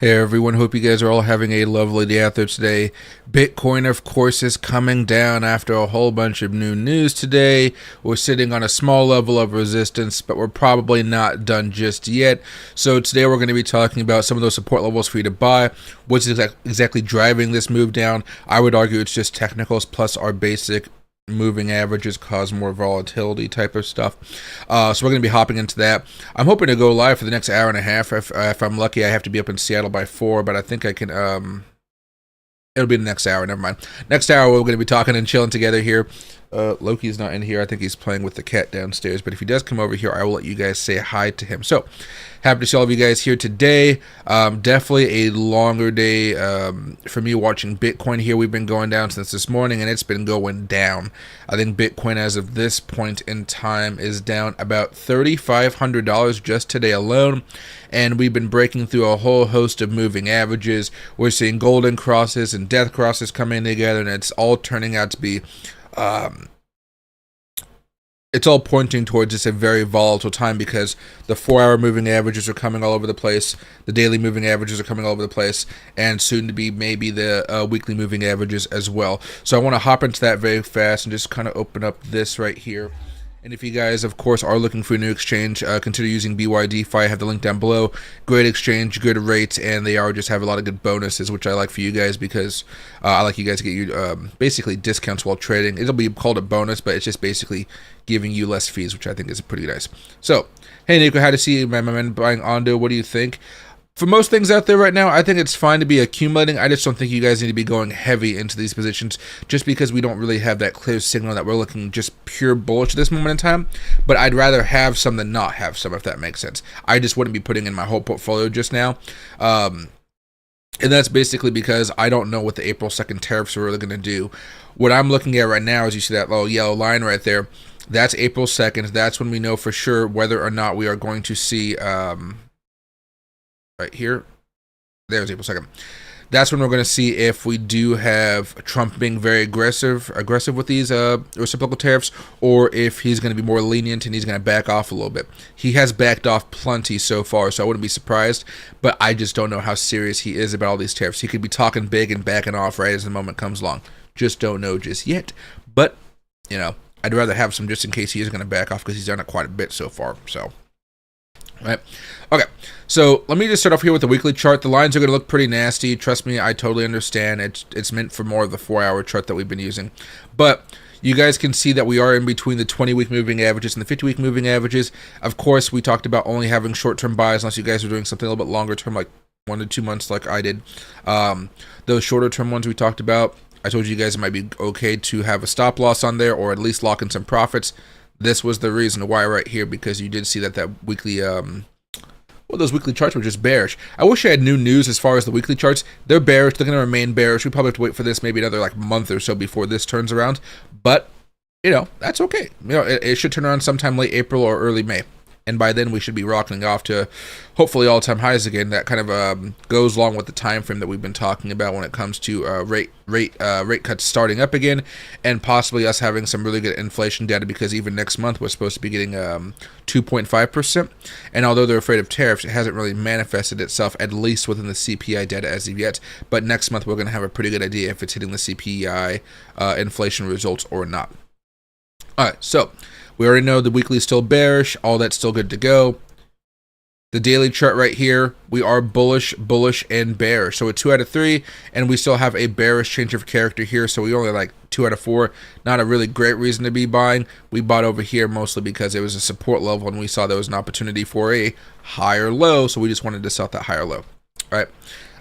Hey everyone, hope you guys are all having a lovely day out there today. Bitcoin, of course, is coming down after a whole bunch of new news today. We're sitting on a small level of resistance, but we're probably not done just yet. So today we're going to be talking about some of those support levels for you to buy. What's exactly driving this move down? I would argue it's just technicals plus our basic moving averages cause more volatility type of stuff. So we're going to be hopping into that. I'm hoping to go live for the next hour and a half. If I'm lucky, I have to be up in Seattle by 4, but I think I can, it'll be the next hour, never mind. Next hour, we're going to be talking and chilling together here. Loki's not in here. I think he's playing with the cat downstairs, but if he does come over here, I will let you guys say hi to him. So, happy to see all of you guys here today. Definitely a longer day for me watching Bitcoin here. We've been going down since this morning, and it's been going down. I think Bitcoin, as of this point in time, is down about $3,500 just today alone, and we've been breaking through a whole host of moving averages. We're seeing golden crosses and death crosses coming together, and it's all turning out to be it's all pointing towards just a very volatile time because the 4-hour moving averages are coming all over the place, the daily moving averages are coming all over the place, and soon to be maybe the weekly moving averages as well. So I want to hop into that very fast and just kind of open up this right here. And if you guys, of course, are looking for a new exchange, consider using BYDFi. I have the link down below. Great exchange, good rates, and they just have a lot of good bonuses, which I like for you guys because I like you guys to get you basically discounts while trading. It'll be called a bonus, but it's just basically giving you less fees, which I think is pretty nice. So, hey Nico, how to see my man buying Ondo? What do you think? For most things out there right now, I think it's fine to be accumulating. I just don't think you guys need to be going heavy into these positions just because we don't really have that clear signal that we're looking just pure bullish at this moment in time. But I'd rather have some than not have some, if that makes sense. I just wouldn't be putting in my whole portfolio just now. And that's basically because I don't know what the April 2nd tariffs are really going to do. What I'm looking at right now is you see that little yellow line right there. That's April 2nd. That's when we know for sure whether or not we are going to see... right here, there's April 2nd. That's when we're going to see if we do have Trump being very aggressive with these reciprocal tariffs, or if he's going to be more lenient and he's going to back off a little bit. He has backed off plenty so far, so I wouldn't be surprised, but I just don't know how serious he is about all these tariffs. He could be talking big and backing off right as the moment comes along. Just don't know just yet, but, you know, I'd rather have some just in case he is going to back off because he's done it quite a bit so far, so... Right. Okay, so let me just start off here with the weekly chart. The lines are going to look pretty nasty. Trust me, I totally understand. It's meant for more of the 4-hour chart that we've been using. But you guys can see that we are in between the 20-week moving averages and the 50-week moving averages. Of course, we talked about only having short-term buys unless you guys are doing something a little bit longer term, like 1 to 2 months like I did. Those shorter-term ones we talked about, I told you guys it might be okay to have a stop loss on there or at least lock in some profits. This was the reason why right here, because you did see that weekly, well, those weekly charts were just bearish. I wish I had new news as far as the weekly charts. They're bearish. They're going to remain bearish. We probably have to wait for this maybe another like month or so before this turns around. But, you know, that's okay. You know, it should turn around sometime late April or early May. And by then we should be rocking off to hopefully all-time highs again. That kind of goes along with the time frame that we've been talking about when it comes to rate cuts starting up again, and possibly us having some really good inflation data, because even next month we're supposed to be getting 2.5%. And although they're afraid of tariffs, it hasn't really manifested itself, at least within the CPI data as of yet. But next month we're going to have a pretty good idea if it's hitting the CPI inflation results or not. All right, so we already know the weekly is still bearish. All that's still good to go. The daily chart right here, we are bullish, and bearish. So a 2 out of 3, and we still have a bearish change of character here. So we only like 2 out of 4. Not a really great reason to be buying. We bought over here mostly because it was a support level, and we saw there was an opportunity for a higher low. So we just wanted to sell that higher low. All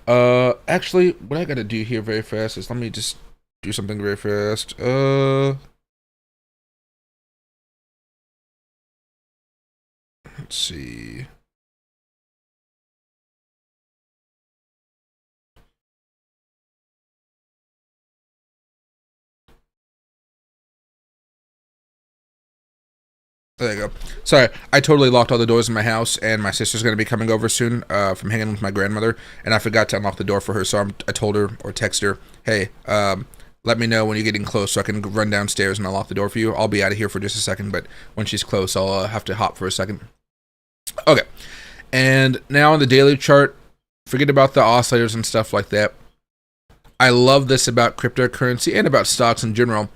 right. Actually, what I got to do here very fast is let me just do something very fast. Let's see. There you go. Sorry, I totally locked all the doors in my house, and my sister's going to be coming over soon from hanging with my grandmother, and I forgot to unlock the door for her, so I told her or text her, hey, let me know when you're getting close so I can run downstairs and unlock the door for you. I'll be out of here for just a second, but when she's close, I'll have to hop for a second. Okay, and now on the daily chart, Forget about the oscillators and stuff like that. I love this about cryptocurrency and about stocks in general.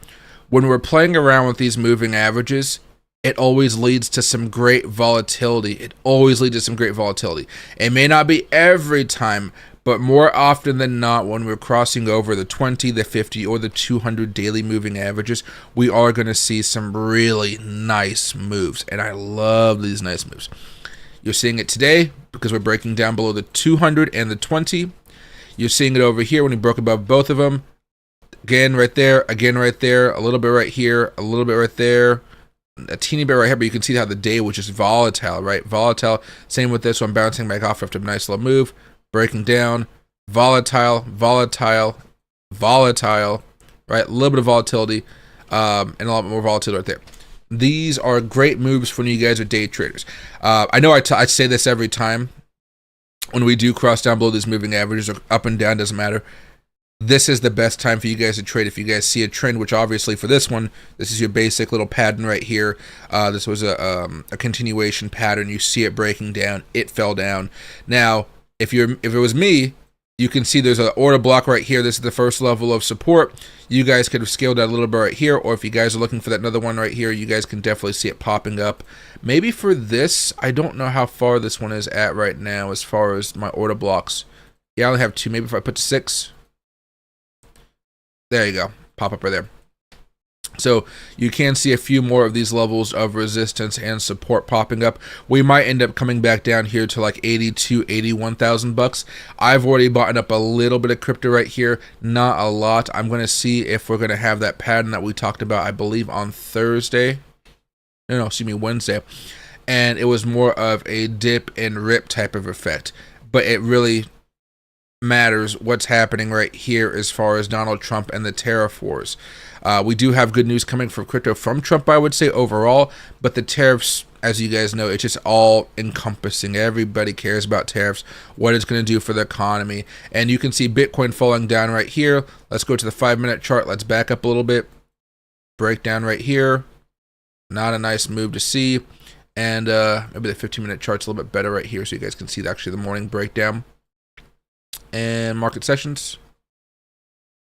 When we're playing around with these moving averages, it always leads to some great volatility. It may not be every time, but more often than not, when we're crossing over the 20, the 50, or the 200 daily moving averages, we are going to see some really nice moves. And I love these nice moves. You're seeing it today because we're breaking down below the 200 and the 20. You're seeing it over here when we broke above both of them. Again, right there, a little bit right here, a little bit right there, a teeny bit right here, but you can see how the day was just volatile, right? Volatile. Same with this one, bouncing back off after a nice little move, breaking down, volatile, right? A little bit of volatility, and a lot more volatility right there. These are great moves for when you guys are day traders. I know I say this every time when we do cross down below these moving averages, or up and down, doesn't matter. This is the best time for you guys to trade if you guys see a trend, which obviously for this one, this is your basic little pattern right here. This was a continuation pattern. You see it breaking down. It fell down. Now, if it was me, you can see there's an order block right here. This is the first level of support. You guys could have scaled that a little bit right here, or if you guys are looking for that another one right here, you guys can definitely see it popping up. Maybe for this, I don't know how far this one is at right now as far as my order blocks. Yeah, I only have 2. Maybe if I put 6. There you go. Pop up right there. So you can see a few more of these levels of resistance and support popping up. We might end up coming back down here to like 82, 81,000 bucks. I've already bought up a little bit of crypto right here, not a lot. I'm going to see if we're going to have that pattern that we talked about, I believe, on Thursday. No, excuse me, Wednesday. And it was more of a dip and rip type of effect. But it really matters what's happening right here as far as Donald Trump and the tariff wars. We do have good news coming for crypto from Trump, I would say, overall, but the tariffs, as you guys know, it's just all encompassing. Everybody cares about tariffs, what it's going to do for the economy. And you can see Bitcoin falling down right here. Let's go to the 5-minute chart. Let's back up a little bit. Breakdown right here. Not a nice move to see. And maybe the 15-minute chart's a little bit better right here, so you guys can see actually the morning breakdown. And market sessions.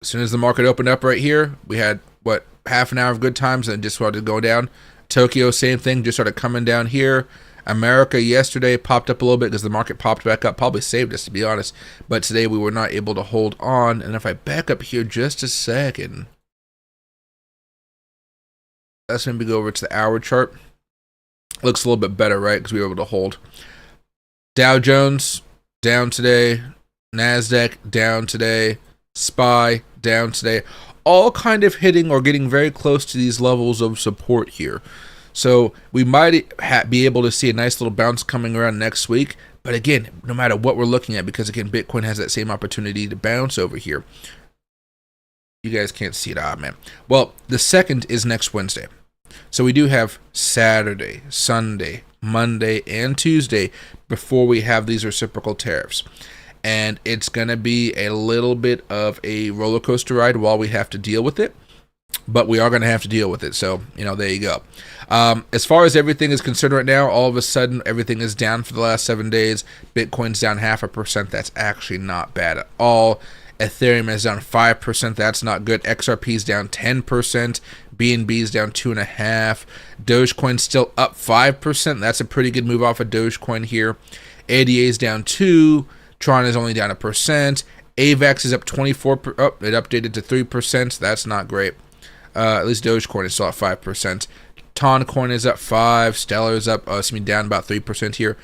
As soon as the market opened up right here, we had, what, half an hour of good times and it just started to go down. Tokyo, same thing, just started coming down here. America yesterday popped up a little bit because the market popped back up. Probably saved us, to be honest. But today we were not able to hold on. And if I back up here just a second, let's maybe go over to the hour chart. Looks a little bit better, right? Because we were able to hold. Dow Jones, down today. NASDAQ down today, SPY down today, all kind of hitting or getting very close to these levels of support here. So we might be able to see a nice little bounce coming around next week. But again, no matter what we're looking at, because again, Bitcoin has that same opportunity to bounce over here. You guys can't see it, man. Well, the 2nd is next Wednesday. So we do have Saturday, Sunday, Monday, and Tuesday before we have these reciprocal tariffs. And it's going to be a little bit of a roller coaster ride while we have to deal with it. But we are going to have to deal with it. So, there you go. As far as everything is concerned right now, all of a sudden, everything is down for the last 7 days. Bitcoin's down 0.5%. That's actually not bad at all. Ethereum is down 5%. That's not good. XRP is down 10%. BNB is down 2.5%. Dogecoin's still up 5%. That's a pretty good move off of Dogecoin here. ADA is down 2%. Tron is only down 1%. AVAX is up 24%. Oh, it updated to 3%. That's not great. At least Dogecoin is still at 5%. Toncoin is up 5%. Stellar is up, down about 3% here.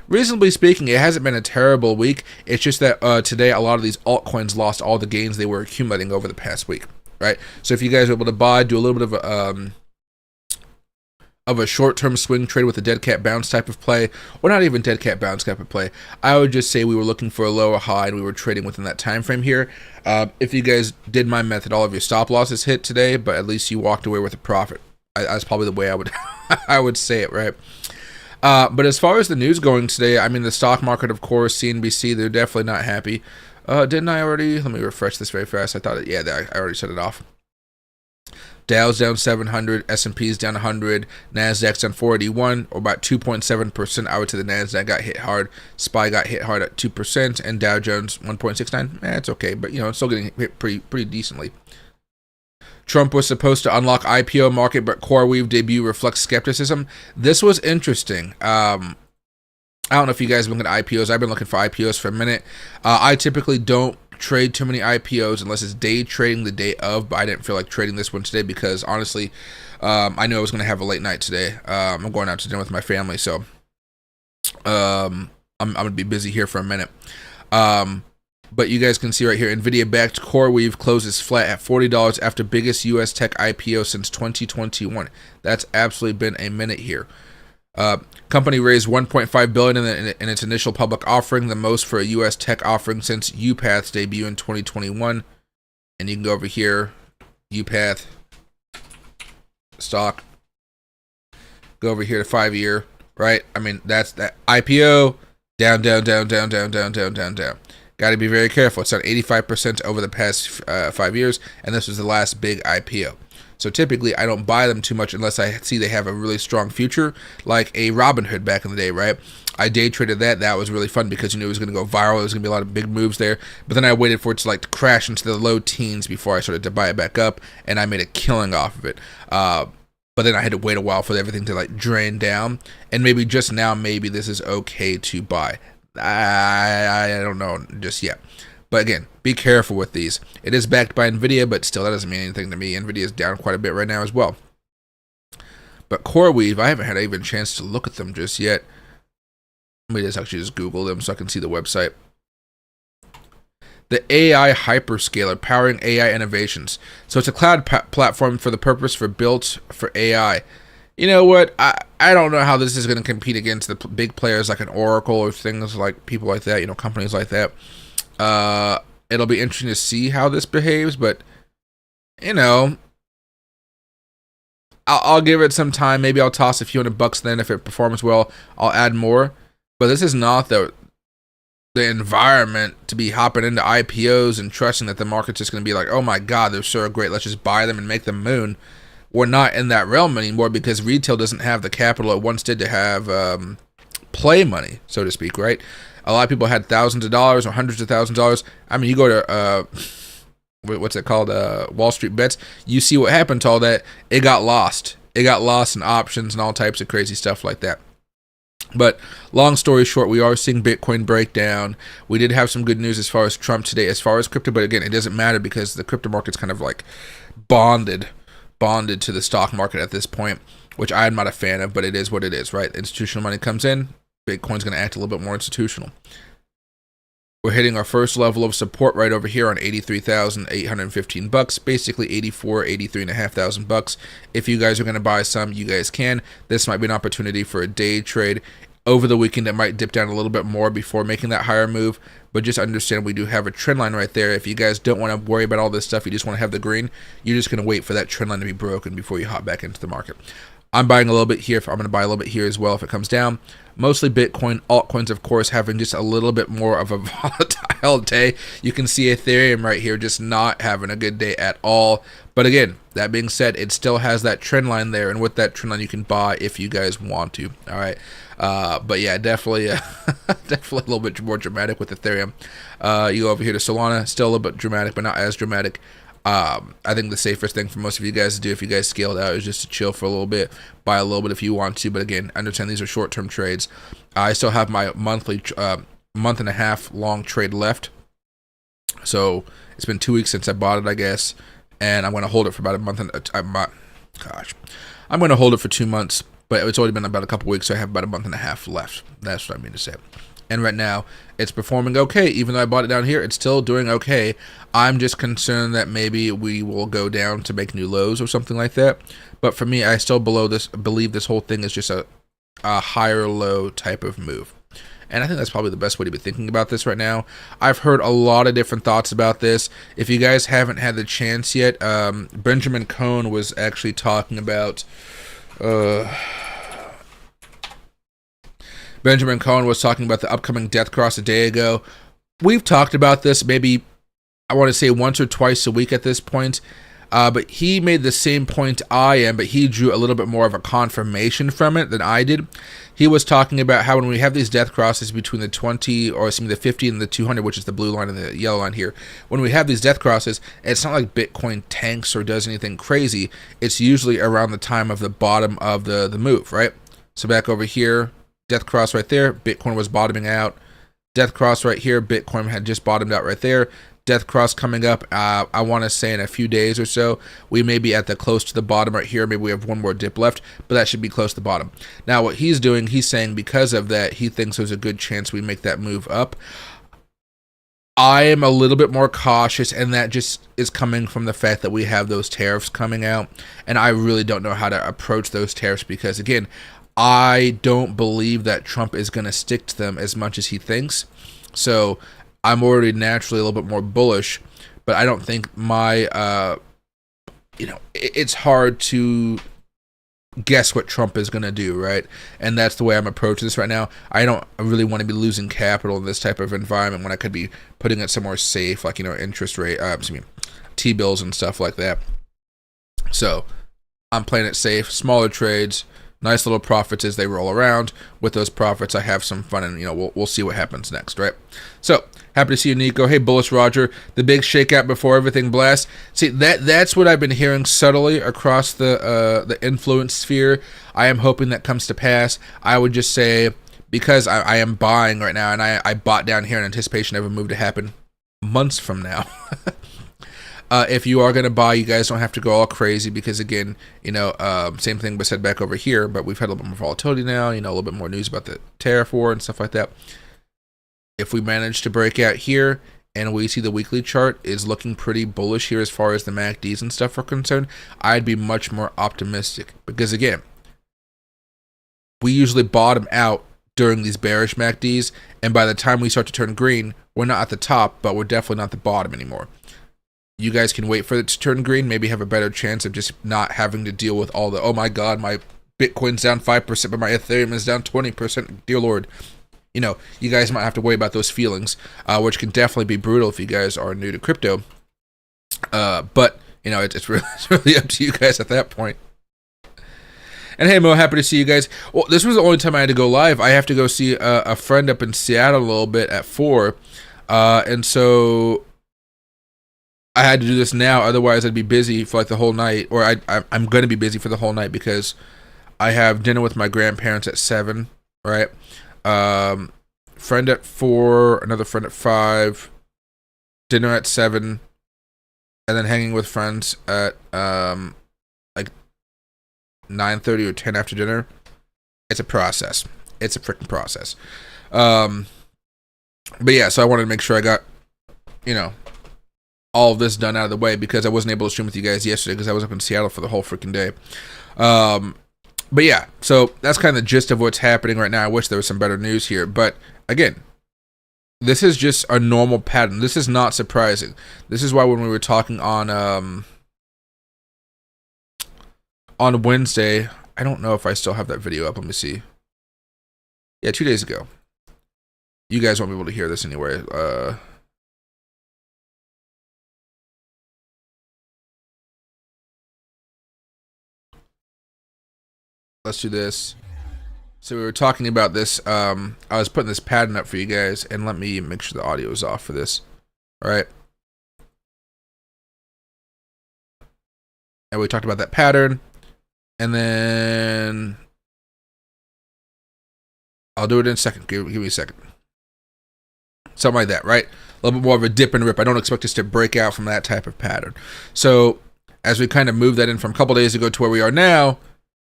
Reasonably speaking, it hasn't been a terrible week. It's just that today a lot of these altcoins lost all the gains they were accumulating over the past week, right? So if you guys are able to buy, do a little bit of a short-term swing trade with a dead cat bounce type of play, or not even dead cat bounce type of play, I would just say we were looking for a lower high and we were trading within that time frame here. If you guys did my method, all of your stop losses hit today, but at least you walked away with a profit. That's probably the way I would I would say it, right? But as far as the news going today, the stock market, of course, CNBC, they're definitely not happy. Didn't I already? Let me refresh this very fast. I thought, I already set it off. Dow's down 700, S&P's down 100, Nasdaq's down 481, or about 2.7%. I would say the Nasdaq got hit hard, SPY got hit hard at 2%, and Dow Jones 1.69. It's okay, but it's still getting hit pretty decently. Trump was supposed to unlock IPO market, but CoreWeave debut reflects skepticism. This was interesting. I don't know if you guys have been looking at IPOs. I've been looking for IPOs for a minute. I typically don't trade too many IPOs unless it's day trading the day of, but I didn't feel like trading this one today because honestly, I knew I was going to have a late night today. I'm going out to dinner with my family, so I'm going to be busy here for a minute. But you guys can see right here, NVIDIA-backed CoreWeave closes flat at $40 after biggest U.S. tech IPO since 2021. That's absolutely been a minute here. Company raised $1.5 billion in its initial public offering, the most for a U.S. tech offering since UPath's debut in 2021. And you can go over here, UPath stock. Go over here to 5-year, right? I mean, that's that IPO down. Got to be very careful. It's down 85% over the past 5 years, and this was the last big IPO. So typically, I don't buy them too much unless I see they have a really strong future, like a Robinhood back in the day, right? I day traded that. That was really fun because you knew it was going to go viral. There was going to be a lot of big moves there. But then I waited for it to like crash into the low teens before I started to buy it back up, and I made a killing off of it. But then I had to wait a while for everything to like drain down, and maybe just now, maybe this is okay to buy. I don't know just yet. But again, be careful with these. It is backed by NVIDIA, but still, that doesn't mean anything to me. NVIDIA is down quite a bit right now as well. But CoreWeave, I haven't had even a chance to look at them just yet. Let me just Google them so I can see the website. The AI hyperscaler powering AI innovations. So it's a cloud platform for the purpose built for AI. You know what? I don't know how this is going to compete against the big players like an Oracle or things like people like that, companies like that. It'll be interesting to see how this behaves, but I'll give it some time. Maybe I'll toss a few $100 then. If it performs well, I'll add more. But this is not the environment to be hopping into IPOs and trusting that the market's just going to be like, oh my God, they're so great, let's just buy them and make them moon. We're not in that realm anymore because retail doesn't have the capital it once did to have play money, so to speak, right? A lot of people had thousands of dollars or hundreds of thousands of dollars. I mean, you go to what's it called, Wall Street Bets. You see what happened to all that. It got lost. It got lost in options and all types of crazy stuff like that. But long story short, we are seeing Bitcoin break down. We did have some good news as far as Trump today, as far as crypto. But again, it doesn't matter because the crypto market's kind of like bonded to the stock market at this point, which I'm not a fan of, but it is what it is, right? Institutional money comes in, Bitcoin's going to act a little bit more institutional. We're hitting our first level of support right over here on $83,815, basically $83,500. If you guys are going to buy some, you guys can. This might be an opportunity for a day trade. Over the weekend, it might dip down a little bit more before making that higher move, but just understand we do have a trend line right there. If you guys don't want to worry about all this stuff, you just want to have the green, you're just going to wait for that trend line to be broken before you hop back into the market. I'm buying a little bit here. I'm going to buy a little bit here as well if it comes down. Mostly Bitcoin. Altcoins, of course, having just a little bit more of a volatile day. You can see Ethereum right here just not having a good day at all. But again, that being said, it still has that trend line there. And with that trend line, you can buy if you guys want to. All right. But yeah, definitely definitely a little bit more dramatic with Ethereum. You go over here to Solana. Still a little bit dramatic, but not as dramatic. I think the safest thing for most of you guys to do if you guys scaled out is just to chill for a little bit, buy a little bit if you want to, but again, understand these are short-term trades. I still have my monthly month and a half long trade left, so it's been 2 weeks since I bought it, I guess, and I'm going to hold it for about a month. I'm going to hold it for 2 months, but it's already been about a couple weeks, so I have about a month and a half left. That's what I mean to say. And right now, it's performing okay. Even though I bought it down here, it's still doing okay. I'm just concerned that maybe we will go down to make new lows or something like that. But for me, I still believe this whole thing is just a higher low type of move. And I think that's probably the best way to be thinking about this right now. I've heard a lot of different thoughts about this. If you guys haven't had the chance yet, Benjamin Cohn was actually talking about... Benjamin Cohn was talking about the upcoming death cross a day ago. We've talked about this maybe, I want to say once or twice a week at this point. But he made the same point I am, but he drew a little bit more of a confirmation from it than I did. He was talking about how when we have these death crosses between the 20, or excuse me, the 50 and the 200, which is the blue line and the yellow line here, when we have these death crosses, it's not like Bitcoin tanks or does anything crazy. It's usually around the time of the bottom of the move, right? So back over here, death cross right there, Bitcoin was bottoming out. Death cross right here, Bitcoin had just bottomed out right there. Death cross coming up, I want to say in a few days or so, we may be at the close to the bottom right here. Maybe we have one more dip left, but that should be close to the bottom. Now what he's doing, he's saying because of that, he thinks there's a good chance we make that move up. I am a little bit more cautious, and that just is coming from the fact that we have those tariffs coming out, and I really don't know how to approach those tariffs because, again, I don't believe that Trump is going to stick to them as much as he thinks. So I'm already naturally a little bit more bullish, but I don't think my, it's hard to guess what Trump is going to do, right? And that's the way I'm approaching this right now. I don't really want to be losing capital in this type of environment when I could be putting it somewhere safe, like, interest rate, T-bills and stuff like that. So I'm playing it safe, smaller trades, nice little profits as they roll around. With those profits, I have some fun, and we'll see what happens next, right? So happy to see you, Nico. Hey, Bullish Roger, the big shakeout before everything blasts. See, that's what I've been hearing subtly across the influence sphere. I am hoping that comes to pass. I would just say, because I am buying right now, and I bought down here in anticipation of a move to happen months from now. If you are going to buy, you guys don't have to go all crazy because, again, same thing was said back over here, but we've had a little bit more volatility now, a little bit more news about the tariff war and stuff like that. If we manage to break out here and we see the weekly chart is looking pretty bullish here as far as the MACDs and stuff are concerned, I'd be much more optimistic because, again, we usually bottom out during these bearish MACDs, and by the time we start to turn green, we're not at the top, but we're definitely not at the bottom anymore. You guys can wait for it to turn green, maybe have a better chance of just not having to deal with all the, oh my god, my Bitcoin's down 5%, but my Ethereum is down 20%, dear Lord. You guys might have to worry about those feelings, which can definitely be brutal if you guys are new to crypto. But, it's really up to you guys at that point. And hey, Mo, happy to see you guys. Well, this was the only time I had to go live. I have to go see a friend up in Seattle a little bit at 4, and so I had to do this now, otherwise I'd be busy for like the whole night, or I'm going to be busy for the whole night because I have dinner with my grandparents at 7, right? Friend at 4, another friend at 5, dinner at 7, and then hanging with friends at like 9:30 or 10 after dinner. It's a process. It's a freaking process. But yeah, so I wanted to make sure I got, all of this done out of the way because I wasn't able to stream with you guys yesterday because I was up in Seattle for the whole freaking day. But yeah, so that's kind of the gist of what's happening right now. I wish there was some better news here, but again, this is just a normal pattern. This is not surprising. This is why when we were talking on Wednesday, I don't know if I still have that video up. Let me see. Yeah, 2 days ago. You guys won't be able to hear this anyway. Let's do this. So we were talking about this. I was putting this pattern up for you guys, and let me make sure the audio is off for this. All right. And we talked about that pattern, and then I'll do it in a second. Give me a second. Something like that, right? A little bit more of a dip and rip. I don't expect us to break out from that type of pattern. So as we kind of move that in from a couple days ago to where we are now,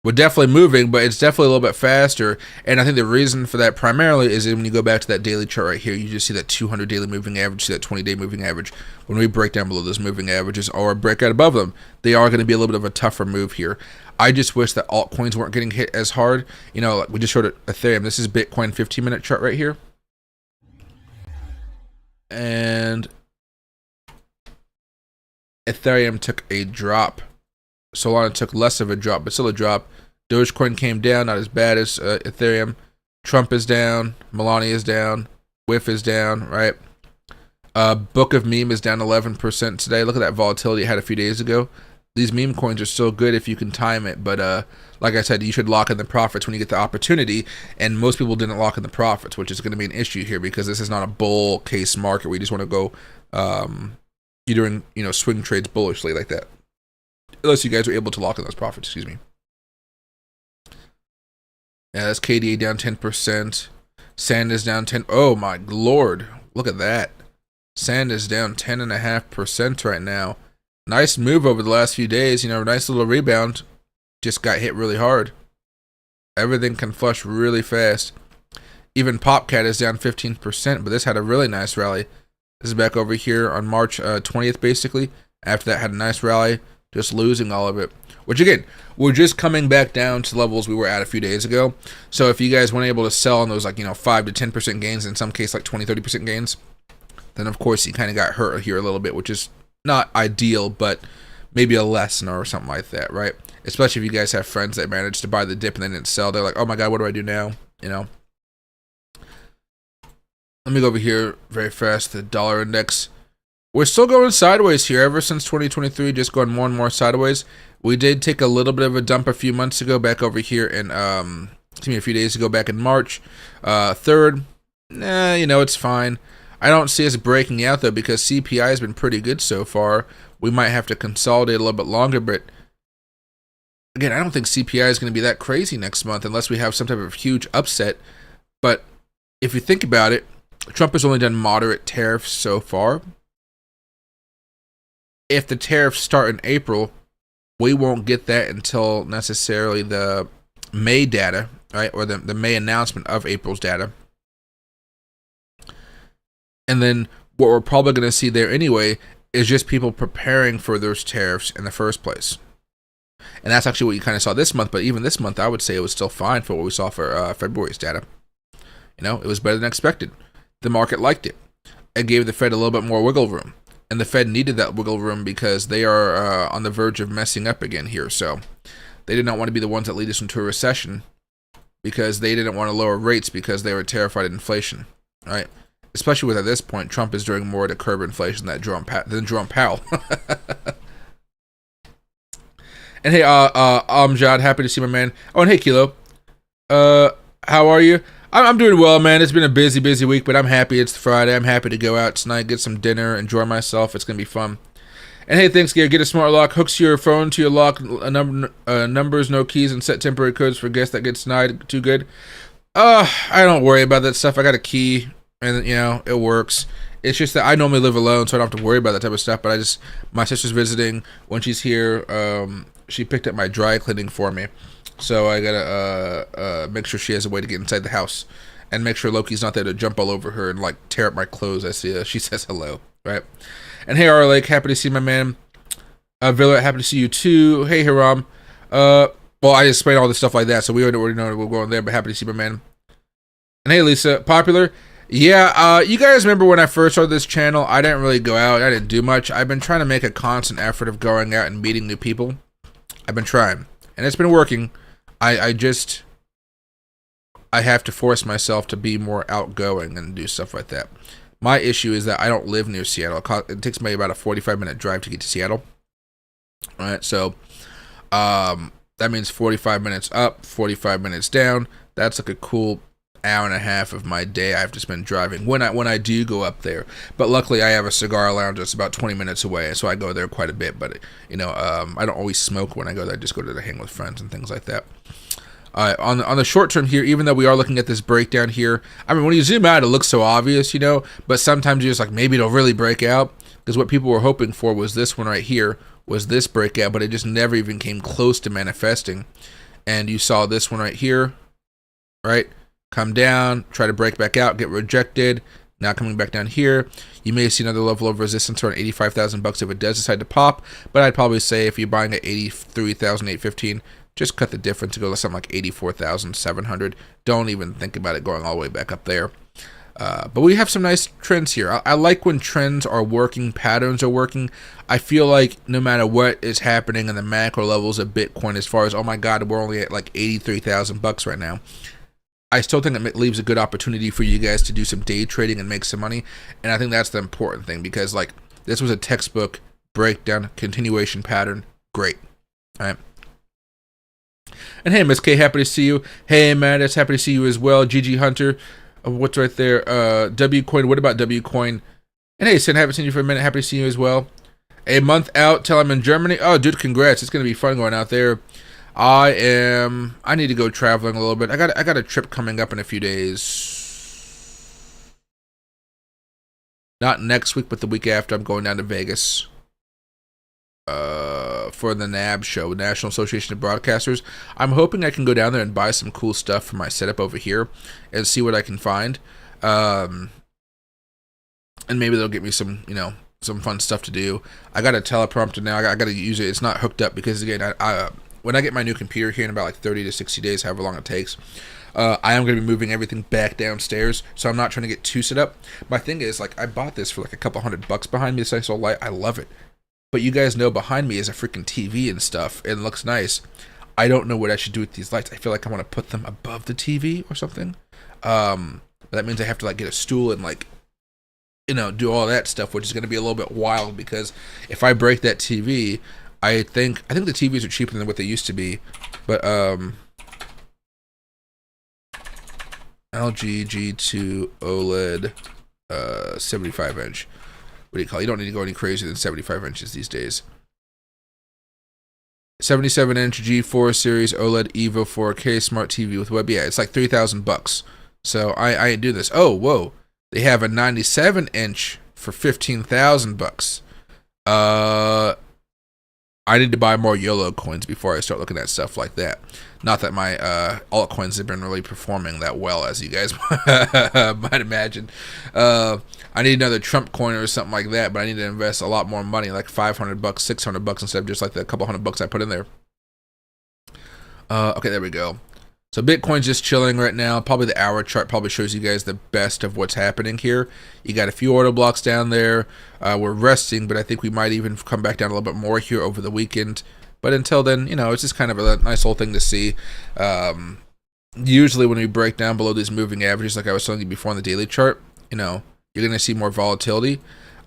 we're definitely moving, but it's definitely a little bit faster. And I think the reason for that primarily is when you go back to that daily chart right here, you just see that 200 daily moving average, see that 20-day moving average. When we break down below those moving averages or break out above them, they are going to be a little bit of a tougher move here. I just wish that altcoins weren't getting hit as hard. Like we just showed it Ethereum. This is Bitcoin 15-minute chart right here. And Ethereum took a drop. Solana took less of a drop, but still a drop. Dogecoin came down, not as bad as Ethereum. Trump is down. Melania is down. WIF is down, right? Book of Meme is down 11% today. Look at that volatility it had a few days ago. these meme coins are still good if you can time it, but like I said, you should lock in the profits when you get the opportunity, and most people didn't lock in the profits, which is going to be an issue here because this is not a bull case market where you just want to go you're doing, you know, swing trades bullishly like that, unless you guys are able to lock in those profits. Excuse me. Yeah, that's KDA down 10%. Sand is down 10. Oh my lord, look at that. Sand is down 10.5% right now. Nice move over the last few days. You know, nice little rebound. Just got hit really hard. Everything can flush really fast. Even Popcat is down 15%, but this had a really nice rally. This is back over here on March 20th, basically. After that, had a nice rally, just losing all of it. Which, again, we're just coming back down to levels we were at a few days ago. So if you guys weren't able to sell on those, like, you know, 5 to 10% gains, in some case, like 20, 30% gains, then, of course, you kind of got hurt here a little bit, which is not ideal, but maybe a lesson or something like that, right? Especially if you guys have friends that managed to buy the dip and they didn't sell. They're like, oh my god, what do I do now? You know? Let me go over here very fast. The dollar index. We're still going sideways here ever since 2023, just going more and more sideways. We did take a little bit of a dump a few months ago back over here in, a few days ago back in March 3rd. Nah, you know, it's fine. I don't see us breaking out though because CPI has been pretty good so far. We might have to consolidate a little bit longer, but again, I don't think CPI is going to be that crazy next month unless we have some type of huge upset. But if you think about it, Trump has only done moderate tariffs so far. If the tariffs start in April, we won't get that until necessarily the May data, right? Or the May announcement of April's data. And then what we're probably going to see there anyway is just people preparing for those tariffs in the first place. And that's actually what you kind of saw this month. But even this month, I would say it was still fine for what we saw for February's data. You know, it was better than expected. The market liked it. It gave the Fed a little bit more wiggle room. And the Fed needed that wiggle room because they are on the verge of messing up again here. So they did not want to be the ones that lead us into a recession because they didn't want to lower rates because they were terrified of inflation, right? Especially with, at this point, Trump is doing more to curb inflation than Jerome Powell. And hey, Amjad, happy to see my man. Oh, and hey, Kilo. How are you? I'm doing well, man. It's been a busy week, but I'm happy it's Friday. I'm happy to go out tonight, get some dinner, enjoy myself. It's going to be fun. And hey, thanks, Gary. Get a smart lock. Hooks your phone to your lock. Numbers, no keys, and set temporary codes for guests that get denied. Too good. I don't worry about that stuff. I got a key, and, you know, it works. It's just that I normally live alone, so I don't have to worry about that type of stuff. But my sister's visiting. When she's here, she picked up my dry cleaning for me. So I gotta make sure she has a way to get inside the house, and make sure Loki's not there to jump all over her and like tear up my clothes as she says hello, right? And hey, R Lake, happy to see my man. Villa, happy to see you too. Hey, Hiram. Well, I explained all this stuff like that, so we already know we're going there. But happy to see my man. And hey, Lisa, popular. Yeah, you guys remember when I first started this channel? I didn't really go out. I didn't do much. I've been trying to make a constant effort of going out and meeting new people. I've been trying, and it's been working. I have to force myself to be more outgoing and do stuff like that. My issue is that I don't live near Seattle. It takes me about a 45-minute drive to get to Seattle. All right, so that means 45 minutes up, 45 minutes down. That's like a cool hour and a half of my day I have to spend driving when I do go up there. But luckily I have a cigar lounge that's about 20 minutes away, so I go there quite a bit. But you know, I don't always smoke when I go there. I just go to hang with friends and things like that. On the short term here, even though we are looking at this breakdown here, I mean, when you zoom out, it looks so obvious, you know, but sometimes you're just like, maybe it'll really break out, because what people were hoping for was this one right here, was this breakout, but it just never even came close to manifesting. And you saw this one right here, right? Come down, try to break back out, get rejected. Now coming back down here, you may see another level of resistance around 85,000 bucks if it does decide to pop. But I'd probably say if you're buying at 83,815, just cut the difference to go to something like 84,700. Don't even think about it going all the way back up there. But we have some nice trends here. I like when trends are working, patterns are working. I feel like no matter what is happening in the macro levels of Bitcoin, as far as, oh my God, we're only at like 83,000 bucks right now, I still think it leaves a good opportunity for you guys to do some day trading and make some money. And I think that's the important thing, because like this was a textbook breakdown continuation pattern Great. All right. And hey, Miss K, happy to see you. Hey, Mattis, happy to see you as well. GG Hunter, what's right there? Wcoin, what about Wcoin? And hey, Sin, haven't seen you for a minute. Happy to see you as well. A month out till I'm in Germany. Oh, dude, congrats. It's going to be fun going out there. I need to go traveling a little bit. I got a trip coming up in a few days. Not next week, but the week after. I'm going down to Vegas for the NAB show, National Association of Broadcasters. I'm hoping I can go down there and buy some cool stuff for my setup over here and see what I can find. And maybe they'll get me some, some fun stuff to do. I got a teleprompter now. I got to use it. It's not hooked up because, again, when I get my new computer here in about like 30 to 60 days, however long it takes, I am going to be moving everything back downstairs, so I'm not trying to get too set up. My thing is, like, I bought this for like a couple $100 behind me, this nice old light. I love it. But you guys know behind me is a freaking TV and stuff. It looks nice. I don't know what I should do with these lights. I feel like I want to put them above the TV or something. But that means I have to like get a stool and like, do all that stuff, which is going to be a little bit wild because if I break that TV, I think the TVs are cheaper than what they used to be. But LG G2 OLED 75 inch. What do you call it? You don't need to go any crazier than 75 inches these days. 77-inch G4 series OLED Evo 4K smart TV with web. Yeah, it's like $3,000. So I ain't do this. Oh, whoa. They have a 97-inch for $15,000. I need to buy more YOLO coins before I start looking at stuff like that. Not that my altcoins have been really performing that well, as you guys might imagine. I need another Trump coin or something like that, but I need to invest a lot more money, like $500, $600 instead of just like the couple $100 I put in there. Okay, there we go. So Bitcoin's just chilling right now. Probably the hour chart probably shows you guys the best of what's happening here. You got a few order blocks down there. We're resting, but I think we might even come back down a little bit more here over the weekend. But until then, it's just kind of a nice little thing to see. Usually when we break down below these moving averages, like I was telling you before on the daily chart, you're going to see more volatility.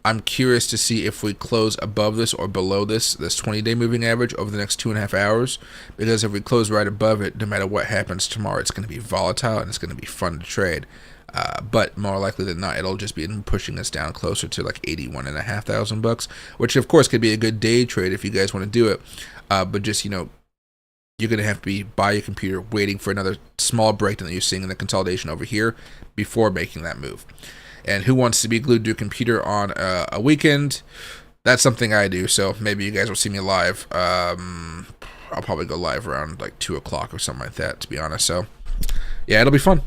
I'm curious to see if we close above this or below this 20-day moving average over the next 2.5 hours. Because if we close right above it, no matter what happens tomorrow, it's going to be volatile and it's going to be fun to trade. But more likely than not, it'll just be pushing us down closer to like $81,500, which of course could be a good day trade if you guys want to do it. But just, you're going to have to be by your computer waiting for another small breakdown that you're seeing in the consolidation over here before making that move. And who wants to be glued to a computer on a weekend? That's something I do, so maybe you guys will see me live. I'll probably go live around like 2 o'clock or something like that, to be honest. So, yeah, it'll be fun.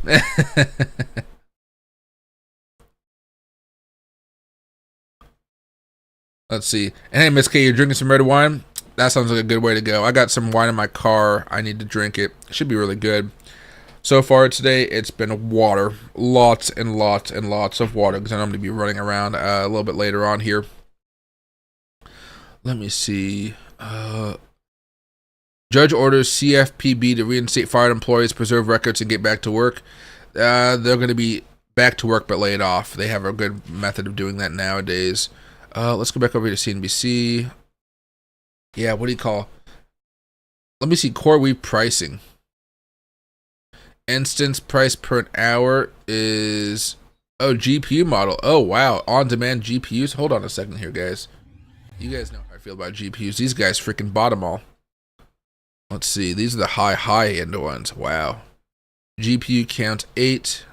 Let's see. And hey, Miss K, you're drinking some red wine? That sounds like a good way to go. I got some wine in my car. I need to drink it. It should be really good. So far today, it's been water. Lots and lots and lots of water, because I know I'm going to be running around a little bit later on here. Let me see. Judge orders CFPB to reinstate fired employees, preserve records, and get back to work. They're going to be back to work but laid off. They have a good method of doing that nowadays. Let's go back over here to CNBC. Yeah, what do you call? Let me see CoreWeave pricing. Instance price per hour is GPU model. Oh wow, on-demand GPUs. Hold on a second here, guys. You guys know how I feel about GPUs. These guys freaking bought them all. Let's see. These are the high-end ones. Wow. GPU count 8,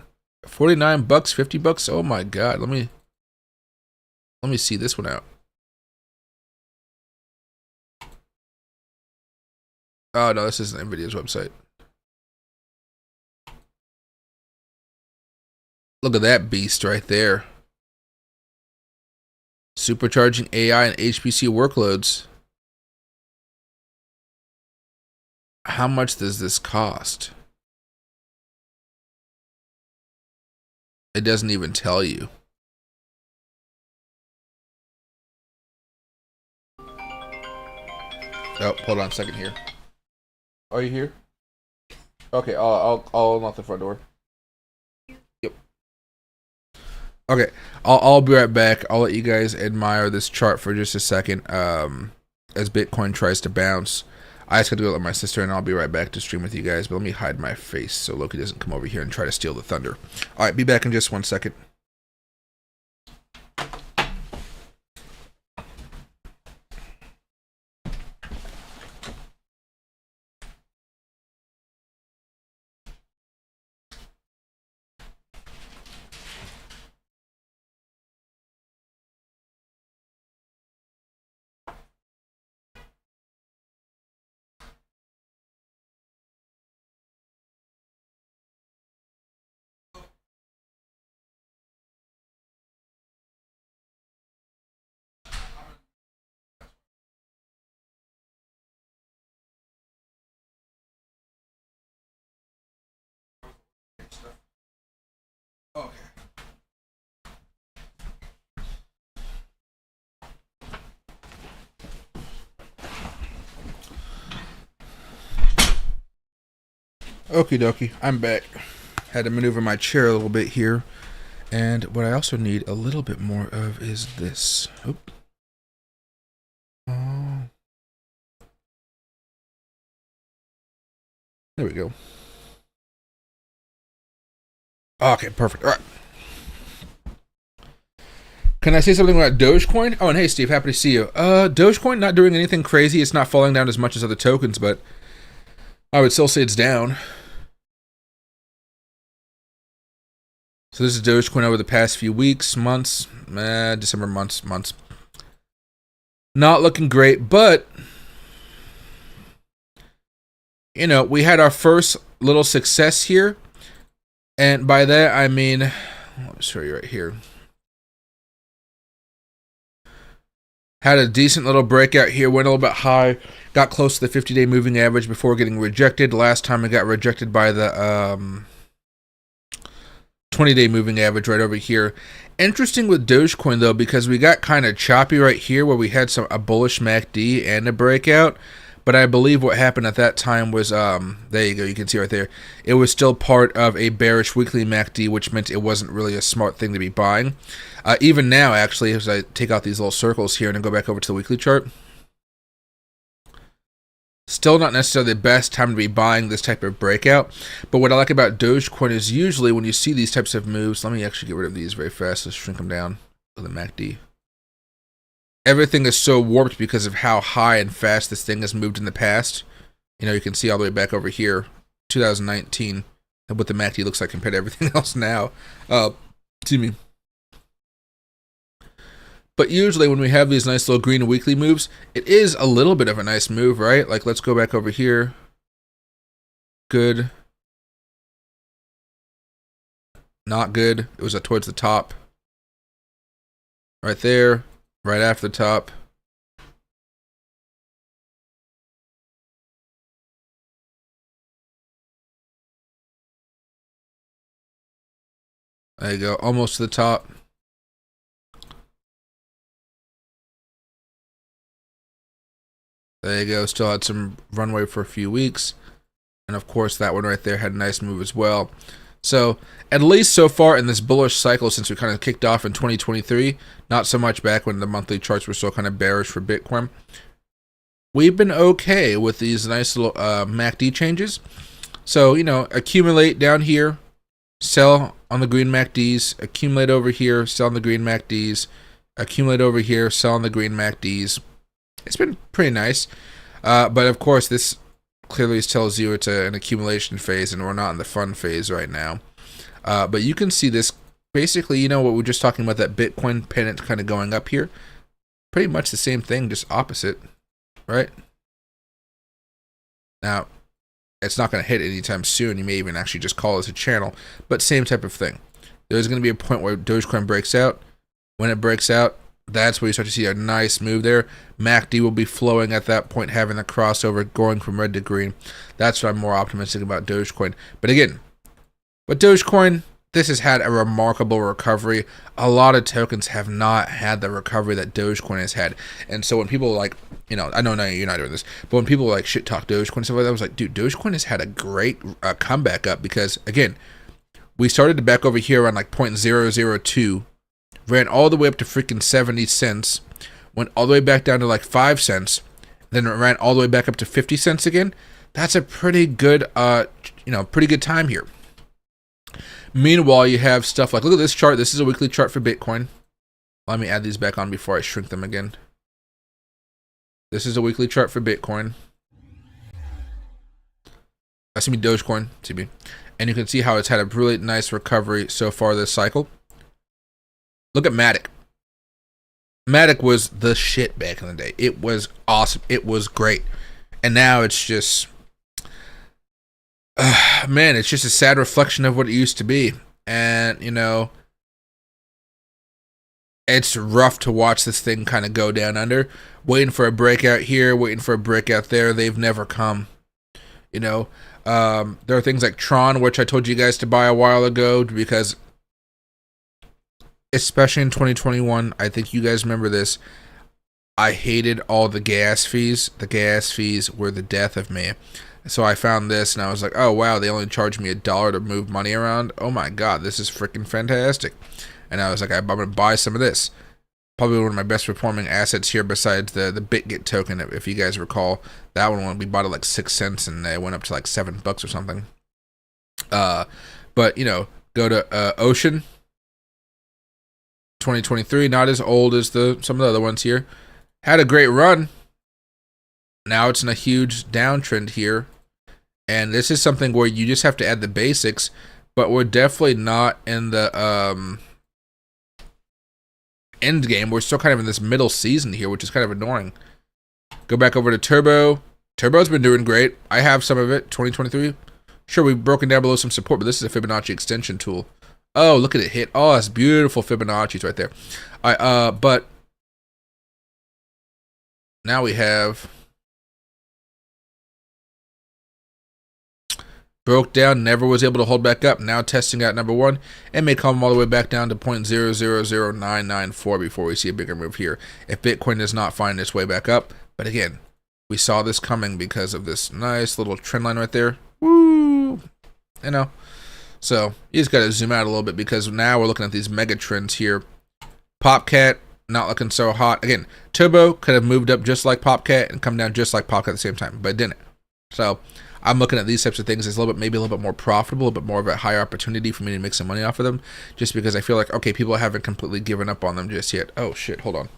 $49, $50. Oh my god. Let me see this one out. Oh no, this isn't NVIDIA's website. Look at that beast right there. Supercharging AI and HPC workloads. How much does this cost? It doesn't even tell you. Oh, hold on a second here. Are you here? Okay, I'll unlock the front door. Yep. Okay, I'll be right back. I'll let you guys admire this chart for just a second. as Bitcoin tries to bounce. I just got to go let my sister, and I'll be right back to stream with you guys. But let me hide my face so Loki doesn't come over here and try to steal the thunder. All right, be back in just 1 second. Okay. Okie dokie, I'm back. Had to maneuver my chair a little bit here. And what I also need a little bit more of is this. Oop. Oh. There we go. Okay, perfect. All right. Can I say something about Dogecoin? Oh, and hey, Steve, happy to see you. Dogecoin not doing anything crazy. It's not falling down as much as other tokens, but I would still say it's down. So this is Dogecoin over the past few weeks, months, December months. Not looking great, but you know, we had our first little success here. And by that, I mean, let me show you right here. Had a decent little breakout here, went a little bit high, got close to the 50-day moving average before getting rejected. Last time it got rejected by the 20-day moving average right over here. Interesting with Dogecoin, though, because we got kind of choppy right here where we had a bullish MACD and a breakout. But I believe what happened at that time was, there you go, you can see right there, it was still part of a bearish weekly MACD, which meant it wasn't really a smart thing to be buying. Even now, actually, as I take out these little circles here and then go back over to the weekly chart, still not necessarily the best time to be buying this type of breakout. But what I like about Dogecoin is usually when you see these types of moves, let me actually get rid of these very fast, let's shrink them down to the MACD. Everything is so warped because of how high and fast this thing has moved in the past. You know, you can see all the way back over here, 2019, and what the MACD looks like compared to everything else now. Excuse me. But usually when we have these nice little green weekly moves, it is a little bit of a nice move, right? Like, let's go back over here. Good. Not good. It was towards the top. Right there. Right after the top. There you go, almost to the top. There you go, still had some runway for a few weeks. And of course that one right there had a nice move as well. So, at least so far in this bullish cycle since we kind of kicked off in 2023, not so much back when the monthly charts were still kind of bearish for Bitcoin, we've been okay with these nice little MACD changes. So, you know, accumulate down here, sell on the green MACDs, accumulate over here, sell on the green MACDs, accumulate over here, sell on the green MACDs. It's been pretty nice. But of course, this clearly tells you it's an accumulation phase and we're not in the fun phase right now. But you can see this basically, you know what we're just talking about, that Bitcoin pennant kind of going up here. Pretty much the same thing, just opposite, right? Now, it's not going to hit anytime soon. You may even actually just call this a channel, but same type of thing. There's going to be a point where Dogecoin breaks out. When it breaks out, that's where you start to see a nice move there. MACD will be flowing at that point, having the crossover going from red to green. That's what I'm more optimistic about Dogecoin. But again, with Dogecoin, this has had a remarkable recovery. A lot of tokens have not had the recovery that Dogecoin has had. And so when people like, you know, I know you're not doing this, but when people like shit talk Dogecoin and stuff like that, I was like, dude, Dogecoin has had a great comeback up because, again, we started back over here around like 0.002, ran all the way up to freaking 70 cents, went all the way back down to like 5 cents, then it ran all the way back up to 50 cents again. That's a pretty good, pretty good time here. Meanwhile, you have stuff like, look at this chart. This is a weekly chart for Bitcoin. Let me add these back on before I shrink them again. This is a weekly chart for Bitcoin. Dogecoin, and you can see how it's had a really nice recovery so far this cycle. Look at Matic. Matic was the shit back in the day. It was awesome. It was great. And now it's just, man, it's just a sad reflection of what it used to be. And, it's rough to watch this thing kind of go down under. Waiting for a breakout here, waiting for a breakout there. They've never come. There are things like Tron, which I told you guys to buy a while ago, because especially in 2021, I think you guys remember this, I hated all the gas fees. The gas fees were the death of me. So I found this and I was like, oh wow, they only charged me $1 to move money around. Oh my god, this is freaking fantastic. And I was like, I'm going to buy some of this. Probably one of my best performing assets here besides the BitGet token, if you guys recall. That one, when we bought it like 6 cents and it went up to like $7 or something. But, go to Ocean. 2023, not as old as some of the other ones here. Had a great run. Now it's in a huge downtrend here. And this is something where you just have to add the basics, but we're definitely not in the end game. We're still kind of in this middle season here, which is kind of annoying. Go back over to Turbo. Turbo's been doing great. I have some of it, 2023. Sure, we've broken down below some support, but this is a Fibonacci extension tool. Oh, look at it hit. Oh, that's beautiful Fibonacci's right there. But now we have broke down, never was able to hold back up. Now testing out number one, and may come all the way back down to 0.000994 before we see a bigger move here. If Bitcoin does not find its way back up, but again, we saw this coming because of this nice little trend line right there. Woo! So you just got to zoom out a little bit, because now we're looking at these mega trends here. Popcat not looking so hot. Again, Turbo could have moved up just like Popcat and come down just like Popcat at the same time, but it didn't. So I'm looking at these types of things as maybe a little bit more profitable, a bit more of a higher opportunity for me to make some money off of them, just because I feel like, okay, people haven't completely given up on them just yet. Oh shit, hold on.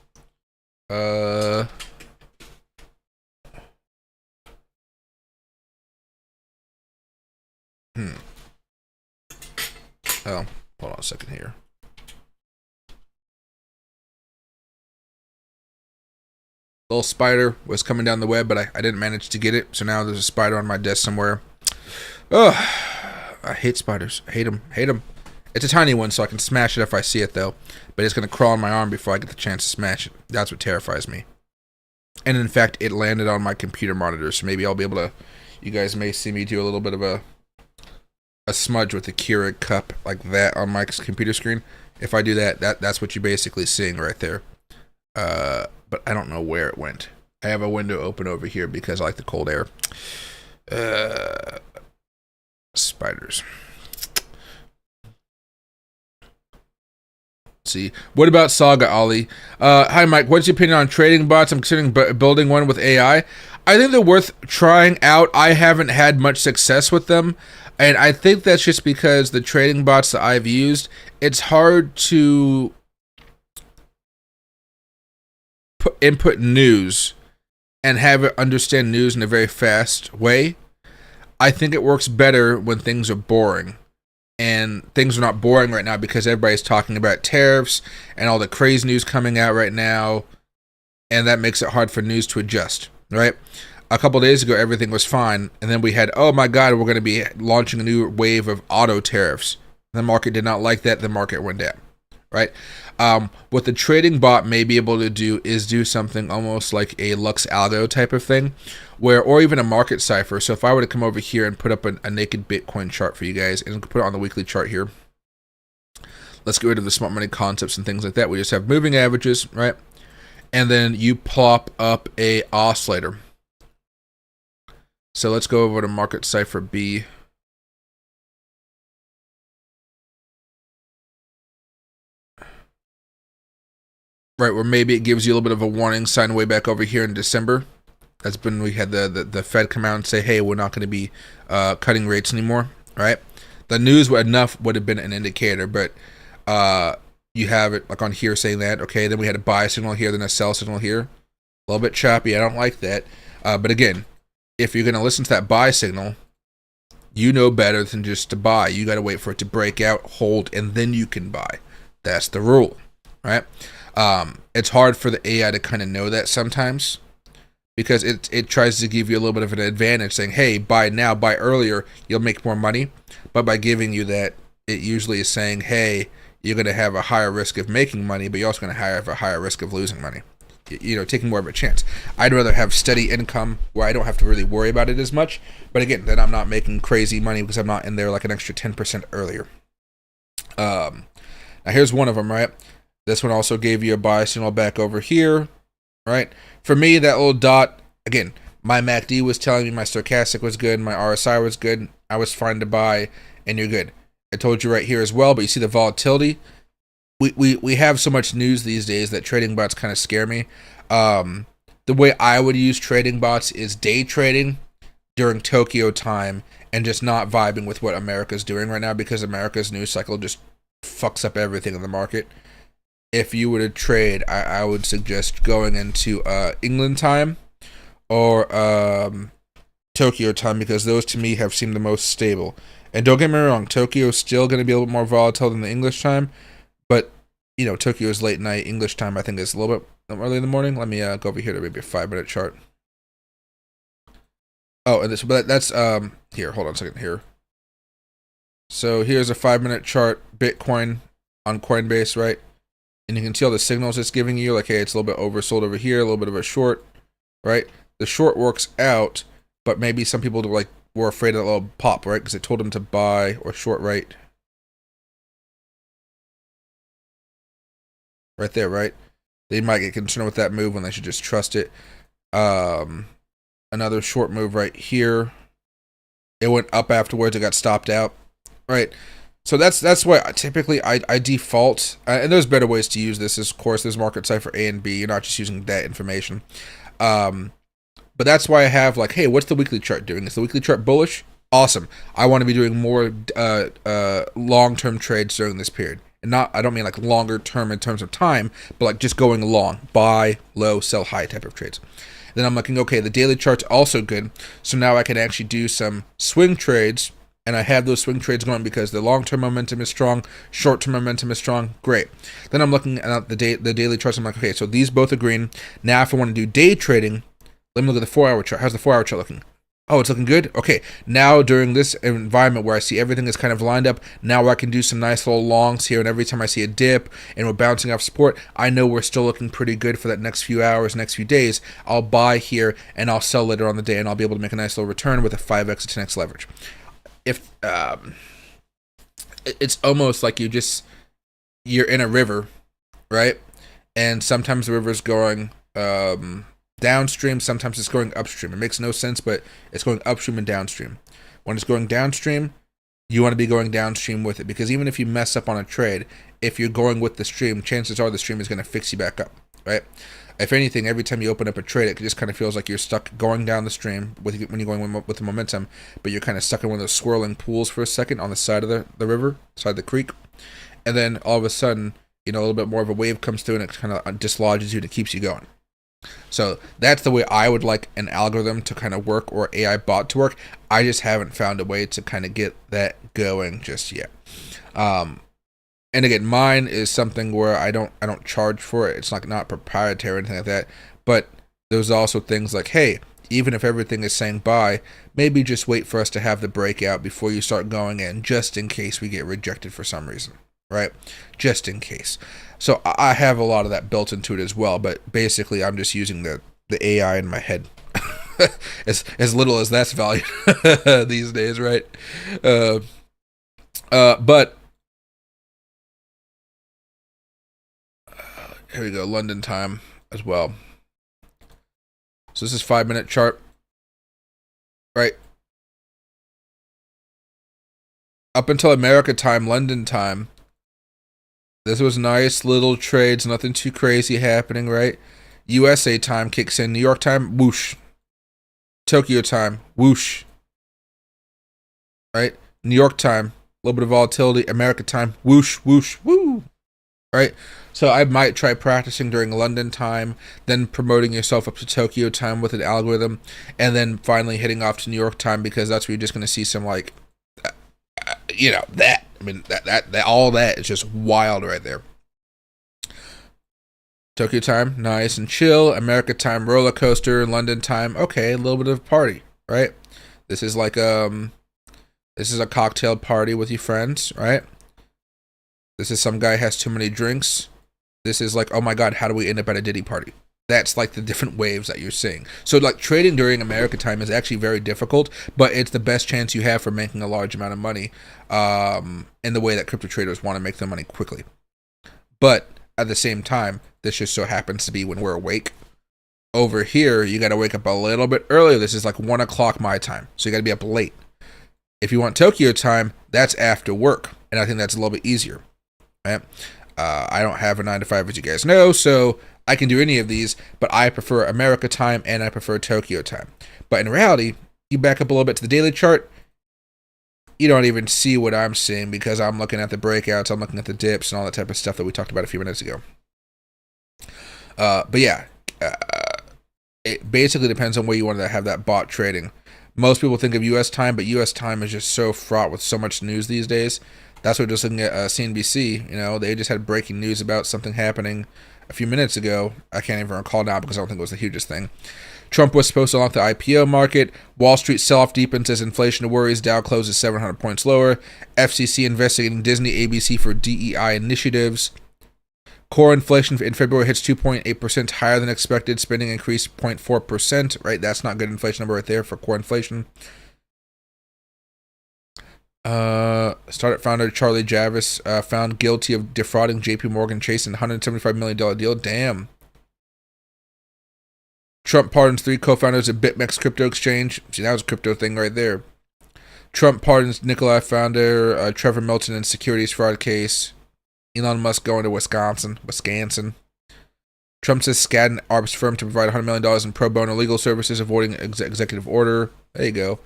Oh, hold on a second here. Little spider was coming down the web, but I didn't manage to get it. So now there's a spider on my desk somewhere. Ugh, I hate spiders. I hate them. Hate them. It's a tiny one, so I can smash it if I see it, though. But it's going to crawl on my arm before I get the chance to smash it. That's what terrifies me. And in fact, it landed on my computer monitor, so maybe I'll be able to... You guys may see me do a little bit of a smudge with the Keurig cup like that on my computer screen. If I do that, that's what you're basically seeing right there. But I don't know where it went. I have a window open over here because I like the cold air. Spiders. Let's see. What about Saga, Ollie? Hi, Mike. What's your opinion on trading bots? I'm considering building one with AI. I think they're worth trying out. I haven't had much success with them. And I think that's just because the trading bots that I've used, it's hard to input news and have it understand news in a very fast way. I think it works better when things are boring. And things are not boring right now because everybody's talking about tariffs and all the crazy news coming out right now. And that makes it hard for news to adjust, right? A couple days ago, everything was fine. And then we had, oh my God, we're going to be launching a new wave of auto tariffs. The market did not like that. The market went down, right? What the trading bot may be able to do is do something almost like a Lux Algo type of thing, or even a market cipher. So if I were to come over here and put up a naked Bitcoin chart for you guys and put it on the weekly chart here, let's get rid of the smart money concepts and things like that. We just have moving averages, right? And then you plop up a oscillator. So let's go over to market cipher B. Right, where maybe it gives you a little bit of a warning sign way back over here in December. That's been, we had the Fed come out and say, hey, we're not going to be cutting rates anymore, right? The news enough would have been an indicator, but you have it like on here saying that, okay, then we had a buy signal here, then a sell signal here. A little bit choppy. I don't like that. But again, if you're going to listen to that buy signal, you know better than just to buy. You got to wait for it to break out, hold, and then you can buy. That's the rule, right? It's hard for the AI to kind of know that sometimes because it tries to give you a little bit of an advantage saying, hey, buy now, buy earlier, you'll make more money. But by giving you that, it usually is saying, hey, you're going to have a higher risk of making money, but you're also going to have a higher risk of losing money. You know, taking more of a chance. I'd rather have steady income where I don't have to really worry about it as much. But again, then I'm not making crazy money because I'm not in there like an extra 10% earlier. Now here's one of them, right? This one also gave you a buy signal back over here, right? For me, that little dot, again, my MACD was telling me my stochastic was good, my RSI was good, I was fine to buy, and you're good. I told you right here as well, but you see the volatility. We have so much news these days that trading bots kind of scare me. The way I would use trading bots is day trading during Tokyo time and just not vibing with what America's doing right now because America's news cycle just fucks up everything in the market. If you were to trade, I would suggest going into England time or Tokyo time because those to me have seemed the most stable. And don't get me wrong, Tokyo is still going to be a little more volatile than the English time. But, you know, Tokyo is late night. English time, I think, is a little bit early in the morning. Let me go over here to maybe a 5-minute chart. Oh, and that's here. Hold on a second here. So here's a 5-minute chart, Bitcoin on Coinbase, right? And you can see all the signals it's giving you. Like, hey, it's a little bit oversold over here, a little bit of a short, right? The short works out, but maybe some people were afraid of that little pop, right? Because it told them to buy or short, right? Right there, right? They might get concerned with that move when they should just trust it. Another short move right here. It went up afterwards. It got stopped out. Right. So that's why typically I default. And there's better ways to use this. Of course, there's market cipher A and B. You're not just using that information. But that's why I have like, hey, what's the weekly chart doing? Is the weekly chart bullish? Awesome. I want to be doing more long-term trades during this period. And I don't mean like longer term in terms of time, but like just going long, buy low, sell high type of trades. Then I'm looking, okay, the daily chart's also good. So now I can actually do some swing trades, and I have those swing trades going because the long-term momentum is strong, short-term momentum is strong. Great. Then I'm looking at the daily charts. I'm like, okay, so these both are green. Now if I want to do day trading, let me look at the 4-hour chart. How's the 4-hour chart looking? Oh, it's looking good? Okay, now during this environment where I see everything is kind of lined up, now I can do some nice little longs here, and every time I see a dip and we're bouncing off support, I know we're still looking pretty good for that next few hours, next few days. I'll buy here, and I'll sell later on the day, and I'll be able to make a nice little return with a 5x to 10x leverage. If it's almost like you're in a river, right? And sometimes the river's going downstream, sometimes it's going upstream. It makes no sense, but it's going upstream and downstream. When it's going downstream, you want to be going downstream with it, because even if you mess up on a trade, if you're going with the stream, chances are the stream is going to fix you back up, right? If anything, every time you open up a trade, it just kind of feels like you're stuck going down the stream when you're going with the momentum, but you're kind of stuck in one of those swirling pools for a second on the side of the river, side of the creek, and then all of a sudden, a little bit more of a wave comes through and it kind of dislodges you and it keeps you going. So that's the way I would like an algorithm to kind of work, or AI bot to work. I just haven't found a way to kind of get that going just yet. And again, mine is something where I don't charge for it. It's not proprietary or anything like that. But there's also things like, hey, even if everything is saying buy, maybe just wait for us to have the breakout before you start going in, just in case we get rejected for some reason, right? Just in case. So I have a lot of that built into it as well, but basically I'm just using the AI in my head. as little as that's valued these days, right? But here we go, London time as well. So this is 5-minute chart, right? Up until America time, London time, this was nice little trades, nothing too crazy happening, right? USA time kicks in, New York time, whoosh, Tokyo time, whoosh. Right? New York time, a little bit of volatility. America time, whoosh, whoosh, woo. Right? So I might try practicing during London time, then promoting yourself up to Tokyo time with an algorithm, and then finally hitting off to New York time, because that's where you're just going to see some like, that. I mean, that all that is just wild right there. Tokyo time, nice and chill. America time, roller coaster. London time, okay, a little bit of party, right? This is like this is a cocktail party with your friends, right? This is some guy has too many drinks. This is like, oh my god, how do we end up at a Diddy party? That's like the different waves that you're seeing. So like trading during America time is actually very difficult, but it's the best chance you have for making a large amount of money in the way that crypto traders want to make their money quickly. But at the same time, this just so happens to be when we're awake. Over here, you got to wake up a little bit earlier. This is like 1 o'clock my time. So you got to be up late. If you want Tokyo time, that's after work. And I think that's a little bit easier. Right? I don't have a 9 to 5, as you guys know, so I can do any of these, but I prefer America time and I prefer Tokyo time. But in reality, you back up a little bit to the daily chart, you don't even see what I'm seeing because I'm looking at the breakouts, I'm looking at the dips and all that type of stuff that we talked about a few minutes ago. But yeah, it basically depends on where you want to have that bot trading. Most people think of US time, but US time is just so fraught with so much news these days. That's what just looking at CNBC, they just had breaking news about something happening a few minutes ago. I can't even recall now because I don't think it was the hugest thing. Trump was supposed to unlock the IPO market. Wall Street sell-off deepens as inflation worries. Dow closes 700 points lower. FCC investigating Disney, ABC for DEI initiatives. Core inflation in February hits 2.8% higher than expected. Spending increased 0.4%. Right, that's not good inflation number right there for core inflation. Startup founder Charlie Javis found guilty of defrauding JP Morgan Chase in $175 million deal. Damn. Trump pardons 3 co-founders of BitMEX crypto exchange. See, that was a crypto thing right there. Trump pardons Nikolai founder Trevor Milton in securities fraud case. Elon Musk going to Wisconsin. Trump says Skadden Arb's firm to provide $100 million in pro bono legal services, avoiding executive order. There you go.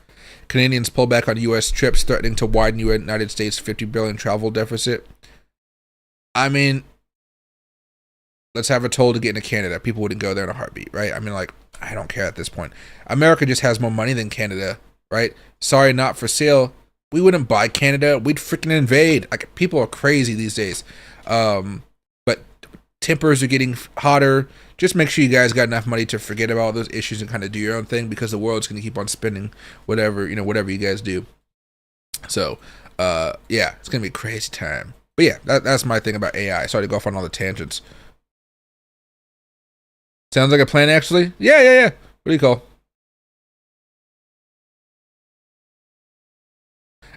Canadians pull back on U.S. trips, threatening to widen United States $50 billion travel deficit. I mean, let's have a toll to get into Canada. People wouldn't go there in a heartbeat, right? I mean, like, I don't care at this point. America just has more money than Canada, right? Sorry, not for sale. We wouldn't buy Canada. We'd freaking invade. Like, people are crazy these days. But tempers are getting hotter. Just make sure you guys got enough money to forget about all those issues and kind of do your own thing, because the world's going to keep on spinning whatever you guys do. So, yeah, it's going to be a crazy time. But yeah, that's my thing about AI. Sorry to go off on all the tangents. Sounds like a plan, actually. Yeah. What do you call?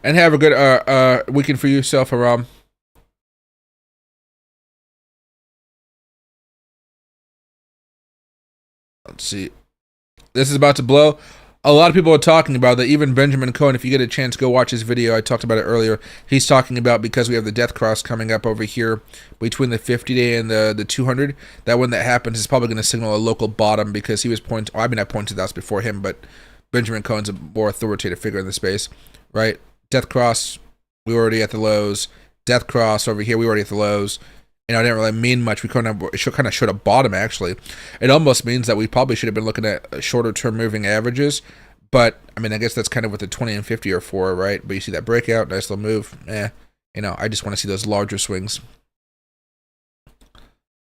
And have a good weekend for yourself, Aram. Let's see. This is about to blow. A lot of people are talking about that. Even Benjamin Cohen, if you get a chance, go watch his video. I talked about it earlier. He's talking about, because we have the death cross coming up over here between the 50-day and the 200, that when that happens, it's probably going to signal a local bottom, because he was pointing. I pointed that before him, but Benjamin Cohen's a more authoritative figure in the space, right? Death cross, we were already at the lows. Death cross over here, we were already at the lows. I didn't really mean much. We kind of showed a bottom, actually. It almost means that we probably should have been looking at shorter term moving averages. But, I mean, I guess that's kind of what the 20 and 50 are for, right? But you see that breakout, nice little move. I just want to see those larger swings.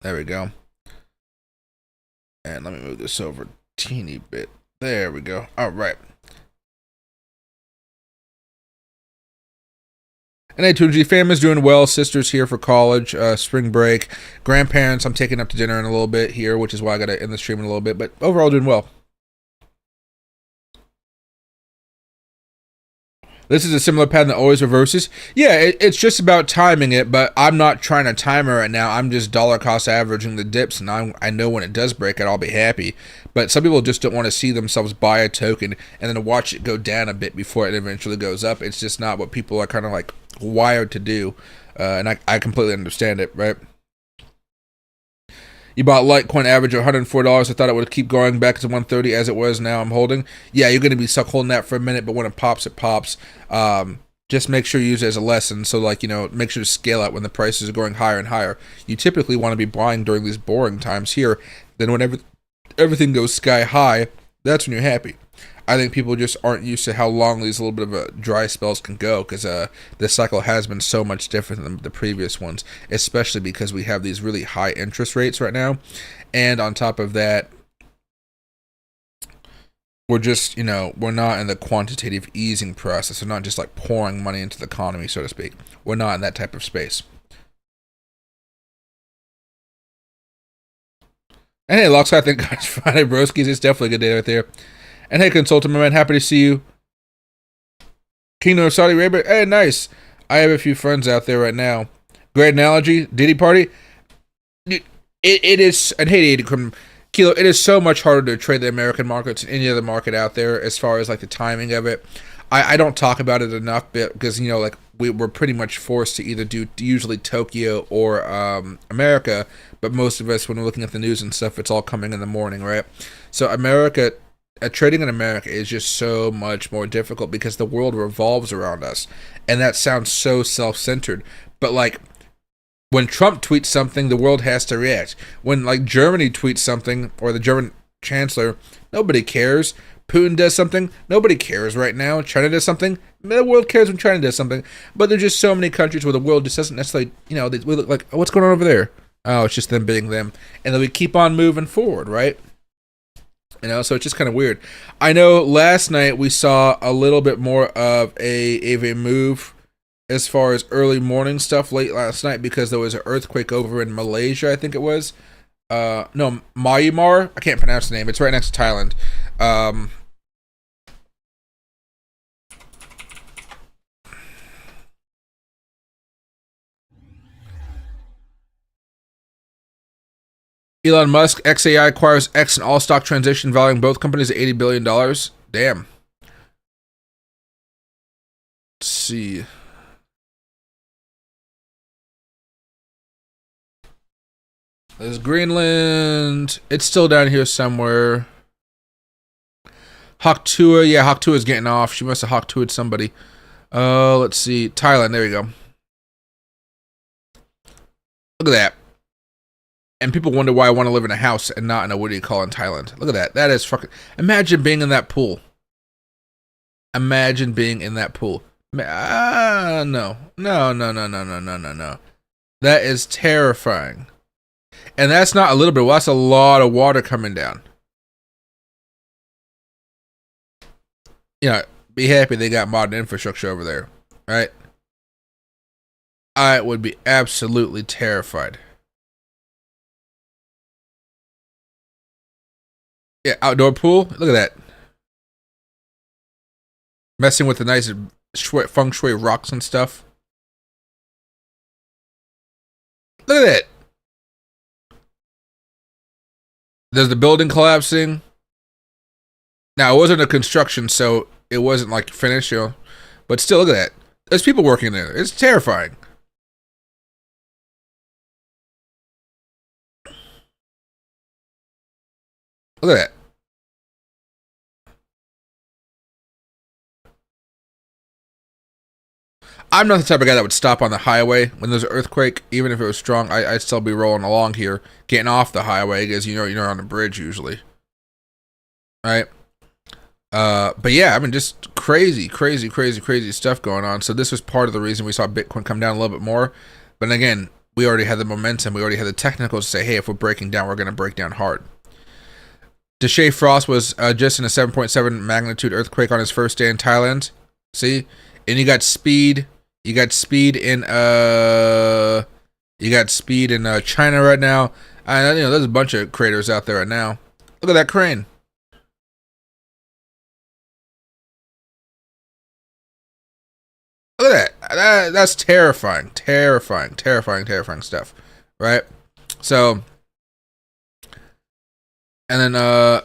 There we go. And let me move this over a teeny bit. There we go. All right. And A2G family's doing well. Sister's here for college, spring break. Grandparents, I'm taking up to dinner in a little bit here, which is why I got to end the stream in a little bit. But overall, doing well. This is a similar pattern that always reverses. Yeah, it's just about timing it, but I'm not trying to time it right now. I'm just dollar cost averaging the dips, and I know when it does break it, I'll be happy. But some people just don't want to see themselves buy a token and then watch it go down a bit before it eventually goes up. It's just not what people are kind of like wired to do, and I completely understand it, right? You bought Litecoin average of $104. I thought it would keep going back to 130 as it was. Now I'm holding. Yeah, you're going to be stuck holding that for a minute, but when it pops, it pops. Just make sure you use it as a lesson. So, like, make sure to scale out when the prices are going higher and higher. You typically want to be buying during these boring times here. Then whenever everything goes sky high, that's when you're happy. I think people just aren't used to how long these little bit of dry spells can go, because this cycle has been so much different than the previous ones, especially because we have these really high interest rates right now. And on top of that, we're just, we're not in the quantitative easing process. We're not just like pouring money into the economy, so to speak. We're not in that type of space. And hey, Lux, I think, guys, Friday Broskies, it's definitely a good day right there. And hey, Consultant, my man, happy to see you. Kingdom of Saudi Arabia, hey, nice. I have a few friends out there right now. Great analogy, Diddy Party. It is, and hey, Kilo, it is so much harder to trade the American markets than any other market out there as far as like the timing of it. I don't talk about it enough because, like we're pretty much forced to either do usually Tokyo or America, but most of us, when we're looking at the news and stuff, it's all coming in the morning, right? So trading in America is just so much more difficult because the world revolves around us. And that sounds so self-centered. But like when Trump tweets something, the world has to react. When like Germany tweets something, or the German chancellor, nobody cares. Putin does something, nobody cares right now. China does something, the world cares when China does something. But there's just so many countries where the world just doesn't necessarily, we look like, oh, what's going on over there? Oh, it's just them being them. And then we keep on moving forward, right? So it's just kind of weird. I know last night we saw a little bit more of a move as far as early morning stuff late last night because there was an earthquake over in Malaysia, I think it was. No, Myanmar. I can't pronounce the name. It's right next to Thailand. Elon Musk, XAI acquires X in all-stock transaction valuing both companies at $80 billion. Damn. Let's see. There's Greenland. It's still down here somewhere. Hawktua. Yeah, Hawktua's getting off. She must have Hawktua'd somebody. Let's see. Thailand. There we go. Look at that. And people wonder why I want to live in a house and not in a, what do you call in Thailand. Look at that. That is fucking... Imagine being in that pool. Imagine being in that pool. No. No. That is terrifying. And that's not a little bit. Well, that's a lot of water coming down. Be happy they got modern infrastructure over there. Right? I would be absolutely terrified. Yeah, outdoor pool. Look at that. Messing with the nice feng shui rocks and stuff. Look at that. There's the building collapsing. Now, it wasn't a construction, so it wasn't like finished, but still, look at that. There's people working there. It's terrifying. Look at that. I'm not the type of guy that would stop on the highway when there's an earthquake. Even if it was strong, I'd still be rolling along here, getting off the highway, because you're on the bridge usually. Right? But yeah, I mean, just crazy stuff going on. So this was part of the reason we saw Bitcoin come down a little bit more. But again, we already had the momentum. We already had the technicals to say, hey, if we're breaking down, we're going to break down hard. Deshae Frost was just in a 7.7 magnitude earthquake on his first day in Thailand. See? And you got speed. You got speed in China right now. And there's a bunch of craters out there right now. Look at that crane. Look at that. That's terrifying stuff. Right? So, and then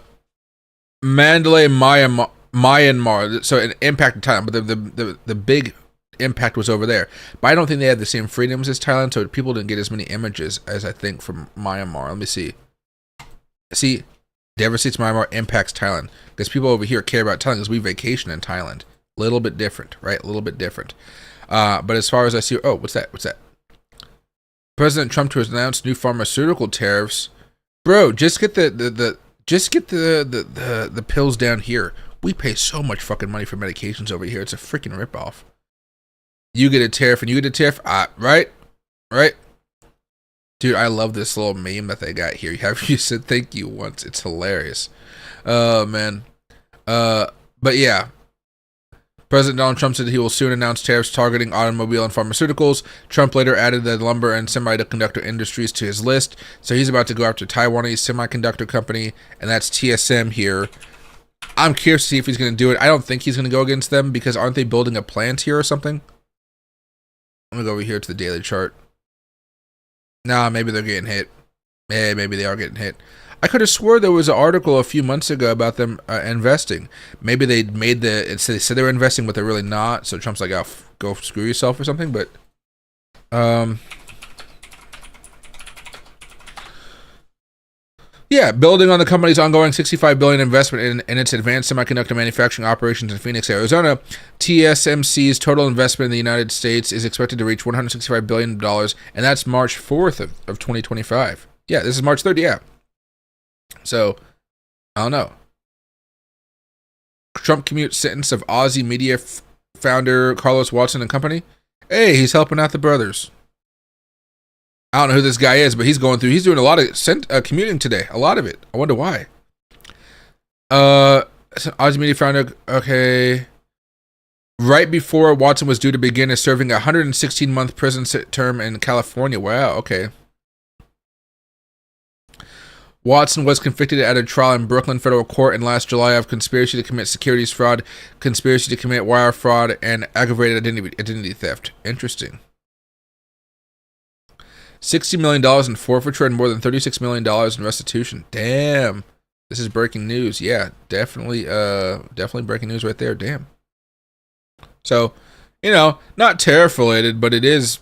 Mandalay, Myanmar. So it impacted Thailand, but the big impact was over there. But I don't think they had the same freedoms as Thailand, so people didn't get as many images as I think from Myanmar. Let me see. See, devastates Myanmar, impacts Thailand. Because people over here care about Thailand because we vacation in Thailand. A little bit different, right? A little bit different. But as far as I see, oh, what's that? What's that? President Trump to announce new pharmaceutical tariffs. Bro, just get the pills down here. We pay so much fucking money for medications over here. It's a freaking ripoff. You get a tariff and you get a tariff. Right? Right? Dude, I love this little meme that they got here. Have you said thank you once? It's hilarious. Oh, man. But yeah. President Donald Trump said he will soon announce tariffs targeting automobile and pharmaceuticals. Trump later added the lumber and semiconductor industries to his list. So he's about to go after Taiwanese semiconductor company, and that's TSM here. I'm curious to see if he's going to do it. I don't think he's going to go against them because aren't they building a plant here or something? I'm going to go over here to the daily chart. Nah, maybe they're getting hit. Yeah, maybe they are getting hit. I could have swore there was an article a few months ago about them investing. Maybe they made they said they were investing, but they're really not. So Trump's like, "Oh, go screw yourself" or something. But, yeah, building on the company's ongoing $65 billion investment in its advanced semiconductor manufacturing operations in Phoenix, Arizona, TSMC's total investment in the United States is expected to reach $165 billion, and that's March 4th of 2025. Yeah, this is March 3rd. Yeah. So, I don't know. Trump commutes sentence of Aussie media founder Carlos Watson and company. Hey, he's helping out the brothers. I don't know who this guy is, but he's doing a lot of commuting today. A lot of it. I wonder why. Aussie media founder, okay. Right before Watson was due to begin is serving a 116-month prison term in California. Wow, okay. Watson was convicted at a trial in Brooklyn federal court in last July of conspiracy to commit securities fraud, conspiracy to commit wire fraud, and aggravated identity theft. Interesting. $60 million in forfeiture and more than $36 million in restitution. Damn. This is breaking news. Yeah, definitely breaking news right there. Damn. So, not tariff related, but it is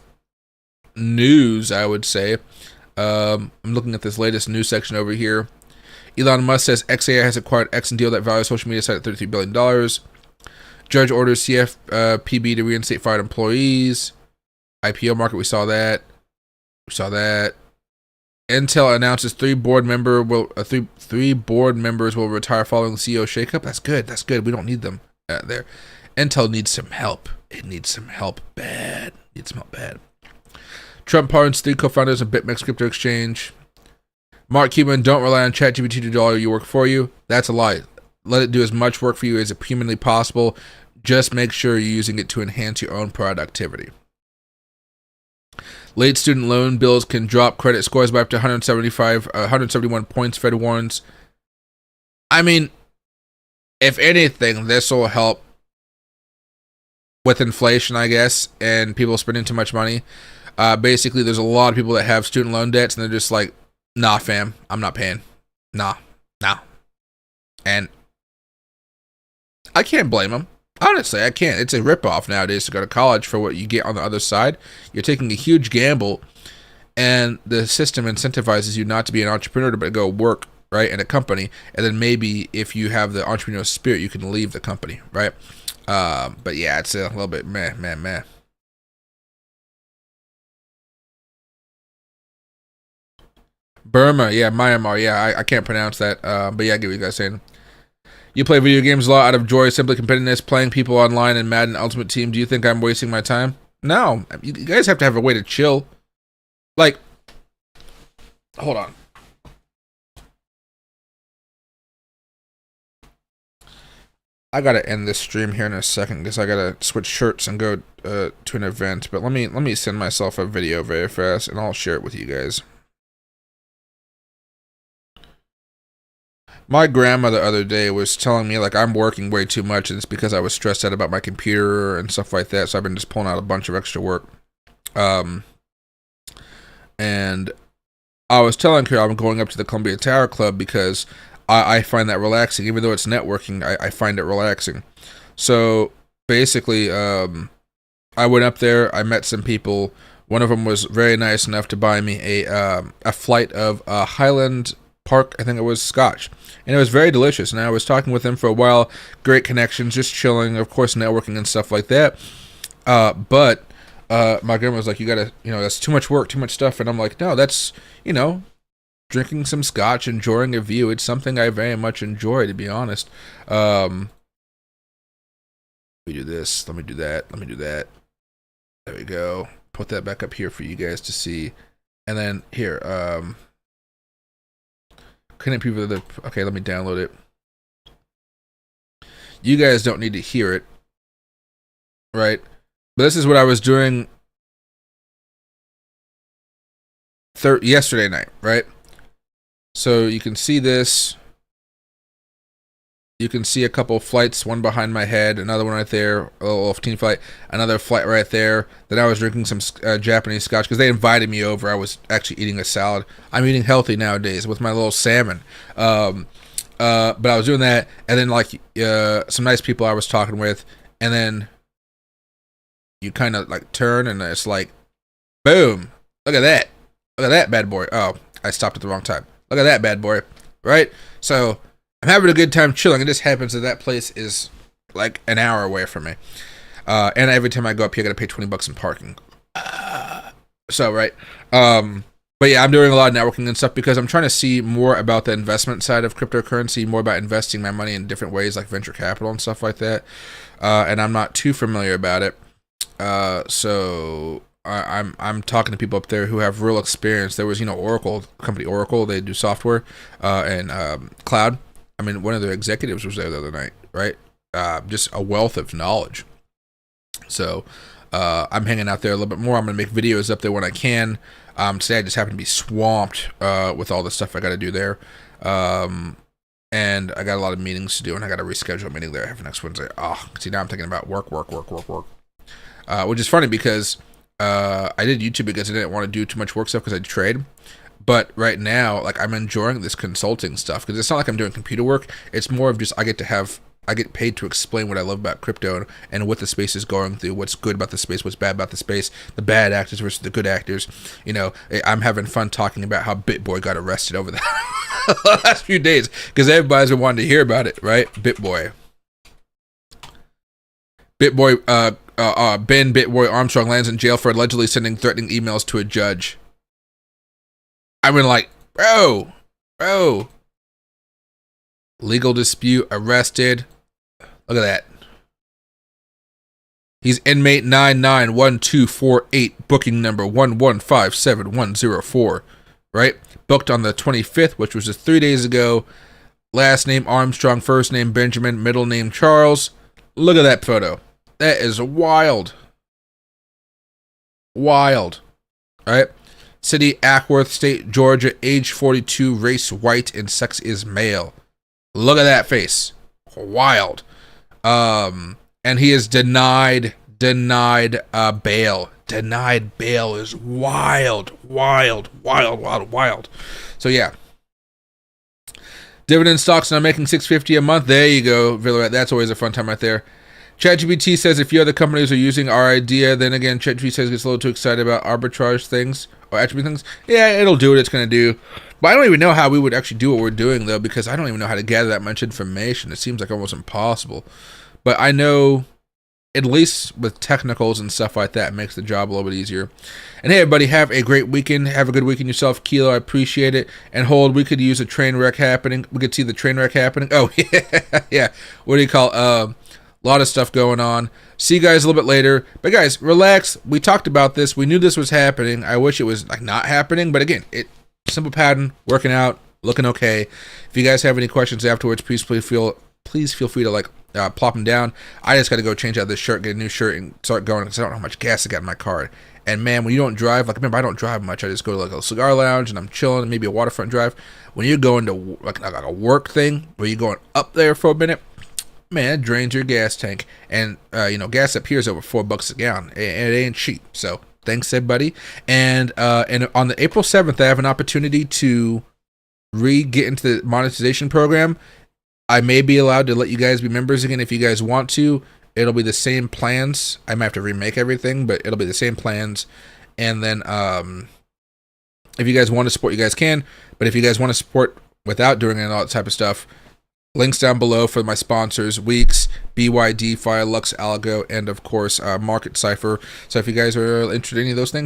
news, I would say. I'm looking at this latest news section over here. Elon Musk says XAI has acquired X and deal that values social media site at $33 billion. Judge orders CFPB to reinstate fired employees. IPO market, we saw that. Intel announces three board members will retire following the CEO shakeup. That's good. We don't need them there. Intel needs some help. It needs some help bad. Trump pardons 3 co-founders of BitMEX crypto exchange. Mark Cuban, don't rely on ChatGPT to do all your work for you. That's a lie. Let it do as much work for you as humanly possible. Just make sure you're using it to enhance your own productivity. Late student loan bills can drop credit scores by up to 171 points, Fed warns. I mean, if anything, this will help with inflation, I guess, and people spending too much money. Basically, there's a lot of people that have student loan debts, and they're just like, nah, fam, I'm not paying. Nah. And I can't blame them. Honestly, I can't. It's a ripoff nowadays to go to college for what you get on the other side. You're taking a huge gamble, and the system incentivizes you not to be an entrepreneur, but go work, right, in a company. And then maybe if you have the entrepreneurial spirit, you can leave the company, right? But yeah, it's a little bit meh. Burma, yeah, Myanmar, yeah, I can't pronounce that. But yeah, I get what you guys are saying. You play video games a lot out of joy, simply competitiveness, playing people online and Madden Ultimate Team. Do you think I'm wasting my time? No. You guys have to have a way to chill. Like, hold on. I gotta end this stream here in a second because I gotta switch shirts and go to an event. But let me send myself a video very fast and I'll share it with you guys. My grandma the other day was telling me, like, I'm working way too much, and it's because I was stressed out about my computer and stuff like that, so I've been just pulling out a bunch of extra work. And I was telling her I'm going up to the Columbia Tower Club because I find that relaxing. Even though it's networking, I find it relaxing. So, basically, I went up there. I met some people. One of them was very nice enough to buy me a flight of Highland Park, I think it was, Scotch. And it was very delicious. And I was talking with him for a while. Great connections, just chilling, of course, networking and stuff like that. But my grandma was like, you gotta, that's too much work, too much stuff. And I'm like, no, that's, drinking some scotch, enjoying a view. It's something I very much enjoy, to be honest. Let me do this. Let me do that. Let me do that. There we go. Put that back up here for you guys to see. And then here, connect people to the, okay, let me download it. You guys don't need to hear it, right? But this is what I was doing yesterday night, right? So you can see this. You can see a couple flights, one behind my head, another one right there, a little 15 flight, another flight right there. Then I was drinking some Japanese scotch because they invited me over. I was actually eating a salad. I'm eating healthy nowadays with my little salmon. But I was doing that, and then like some nice people I was talking with, and then you kind of like turn, and it's like, boom! Look at that! Look at that bad boy! Oh, I stopped at the wrong time. Look at that bad boy, right? So I'm having a good time chilling. It just happens that place is like an hour away from me. And every time I go up here, I gotta pay $20 in parking. So, right. But yeah, I'm doing a lot of networking and stuff because I'm trying to see more about the investment side of cryptocurrency, more about investing my money in different ways like venture capital and stuff like that. And I'm not too familiar about it. So I'm talking to people up there who have real experience. There was, Oracle, company Oracle, they do software, and cloud. I mean, one of their executives was there the other night, right? Just a wealth of knowledge. So I'm hanging out there a little bit more. I'm going to make videos up there when I can. Today I just happen to be swamped with all the stuff I got to do there. And I got a lot of meetings to do, and I got to reschedule a meeting there I have next Wednesday. Oh, see, now I'm thinking about work. Which is funny because I did YouTube because I didn't want to do too much work stuff because I trade. But right now, like, I'm enjoying this consulting stuff because it's not like I'm doing computer work. It's more of just I get paid to explain what I love about crypto and what the space is going through, what's good about the space, what's bad about the space, the bad actors versus the good actors. I'm having fun talking about how BitBoy got arrested over the last few days because everybody's been wanting to hear about it, right? BitBoy, Ben BitBoy Armstrong lands in jail for allegedly sending threatening emails to a judge. I mean, like, bro. Legal dispute, arrested. Look at that. He's inmate 991248, booking number 1157104, right? Booked on the 25th, which was just 3 days ago. Last name Armstrong, first name Benjamin, middle name Charles. Look at that photo. That is wild. Wild. Right? City, Ackworth, State, Georgia, age 42, race white, and sex is male. Look at that face. Wild. And he is denied bail. Denied bail is wild. So yeah. Dividend stocks now making $6.50 a month. There you go, Villa. That's always a fun time right there. ChatGPT says if few other companies are using our idea, then again, ChatGPT says it gets a little too excited about arbitrage things or attribute things. Yeah, it'll do what it's going to do. But I don't even know how we would actually do what we're doing, though, because I don't even know how to gather that much information. It seems like almost impossible. But I know, at least with technicals and stuff like that, it makes the job a little bit easier. And hey, everybody, have a great weekend. Have a good weekend yourself, Kilo. I appreciate it. And hold, we could use a train wreck happening. We could see the train wreck happening. Oh, yeah. What do you call a lot of stuff going on. See you guys a little bit later. But guys, relax. We talked about this. We knew this was happening. I wish it was like not happening. But again, simple pattern, working out, looking okay. If you guys have any questions afterwards, please feel free to like plop them down. I just got to go change out this shirt, get a new shirt, and start going because I don't know how much gas I got in my car. And man, when you don't drive, like remember I don't drive much. I just go to like a cigar lounge and I'm chilling, maybe a waterfront drive. When you go into like a work thing where you're going up there for a minute, man, it drains your gas tank. And gas up here is over $4 a gallon, and it ain't cheap. So thanks, everybody. And on the April 7th, I have an opportunity to get into the monetization program. I may be allowed to let you guys be members again if you guys want to. It'll be the same plans. I might have to remake everything, but it'll be the same plans. And then if you guys want to support, you guys can. But if you guys want to support without doing all that type of stuff, links down below for my sponsors, Weeks, BYD, Lux Algo, and of course Market Cipher. So if you guys are interested in any of those things,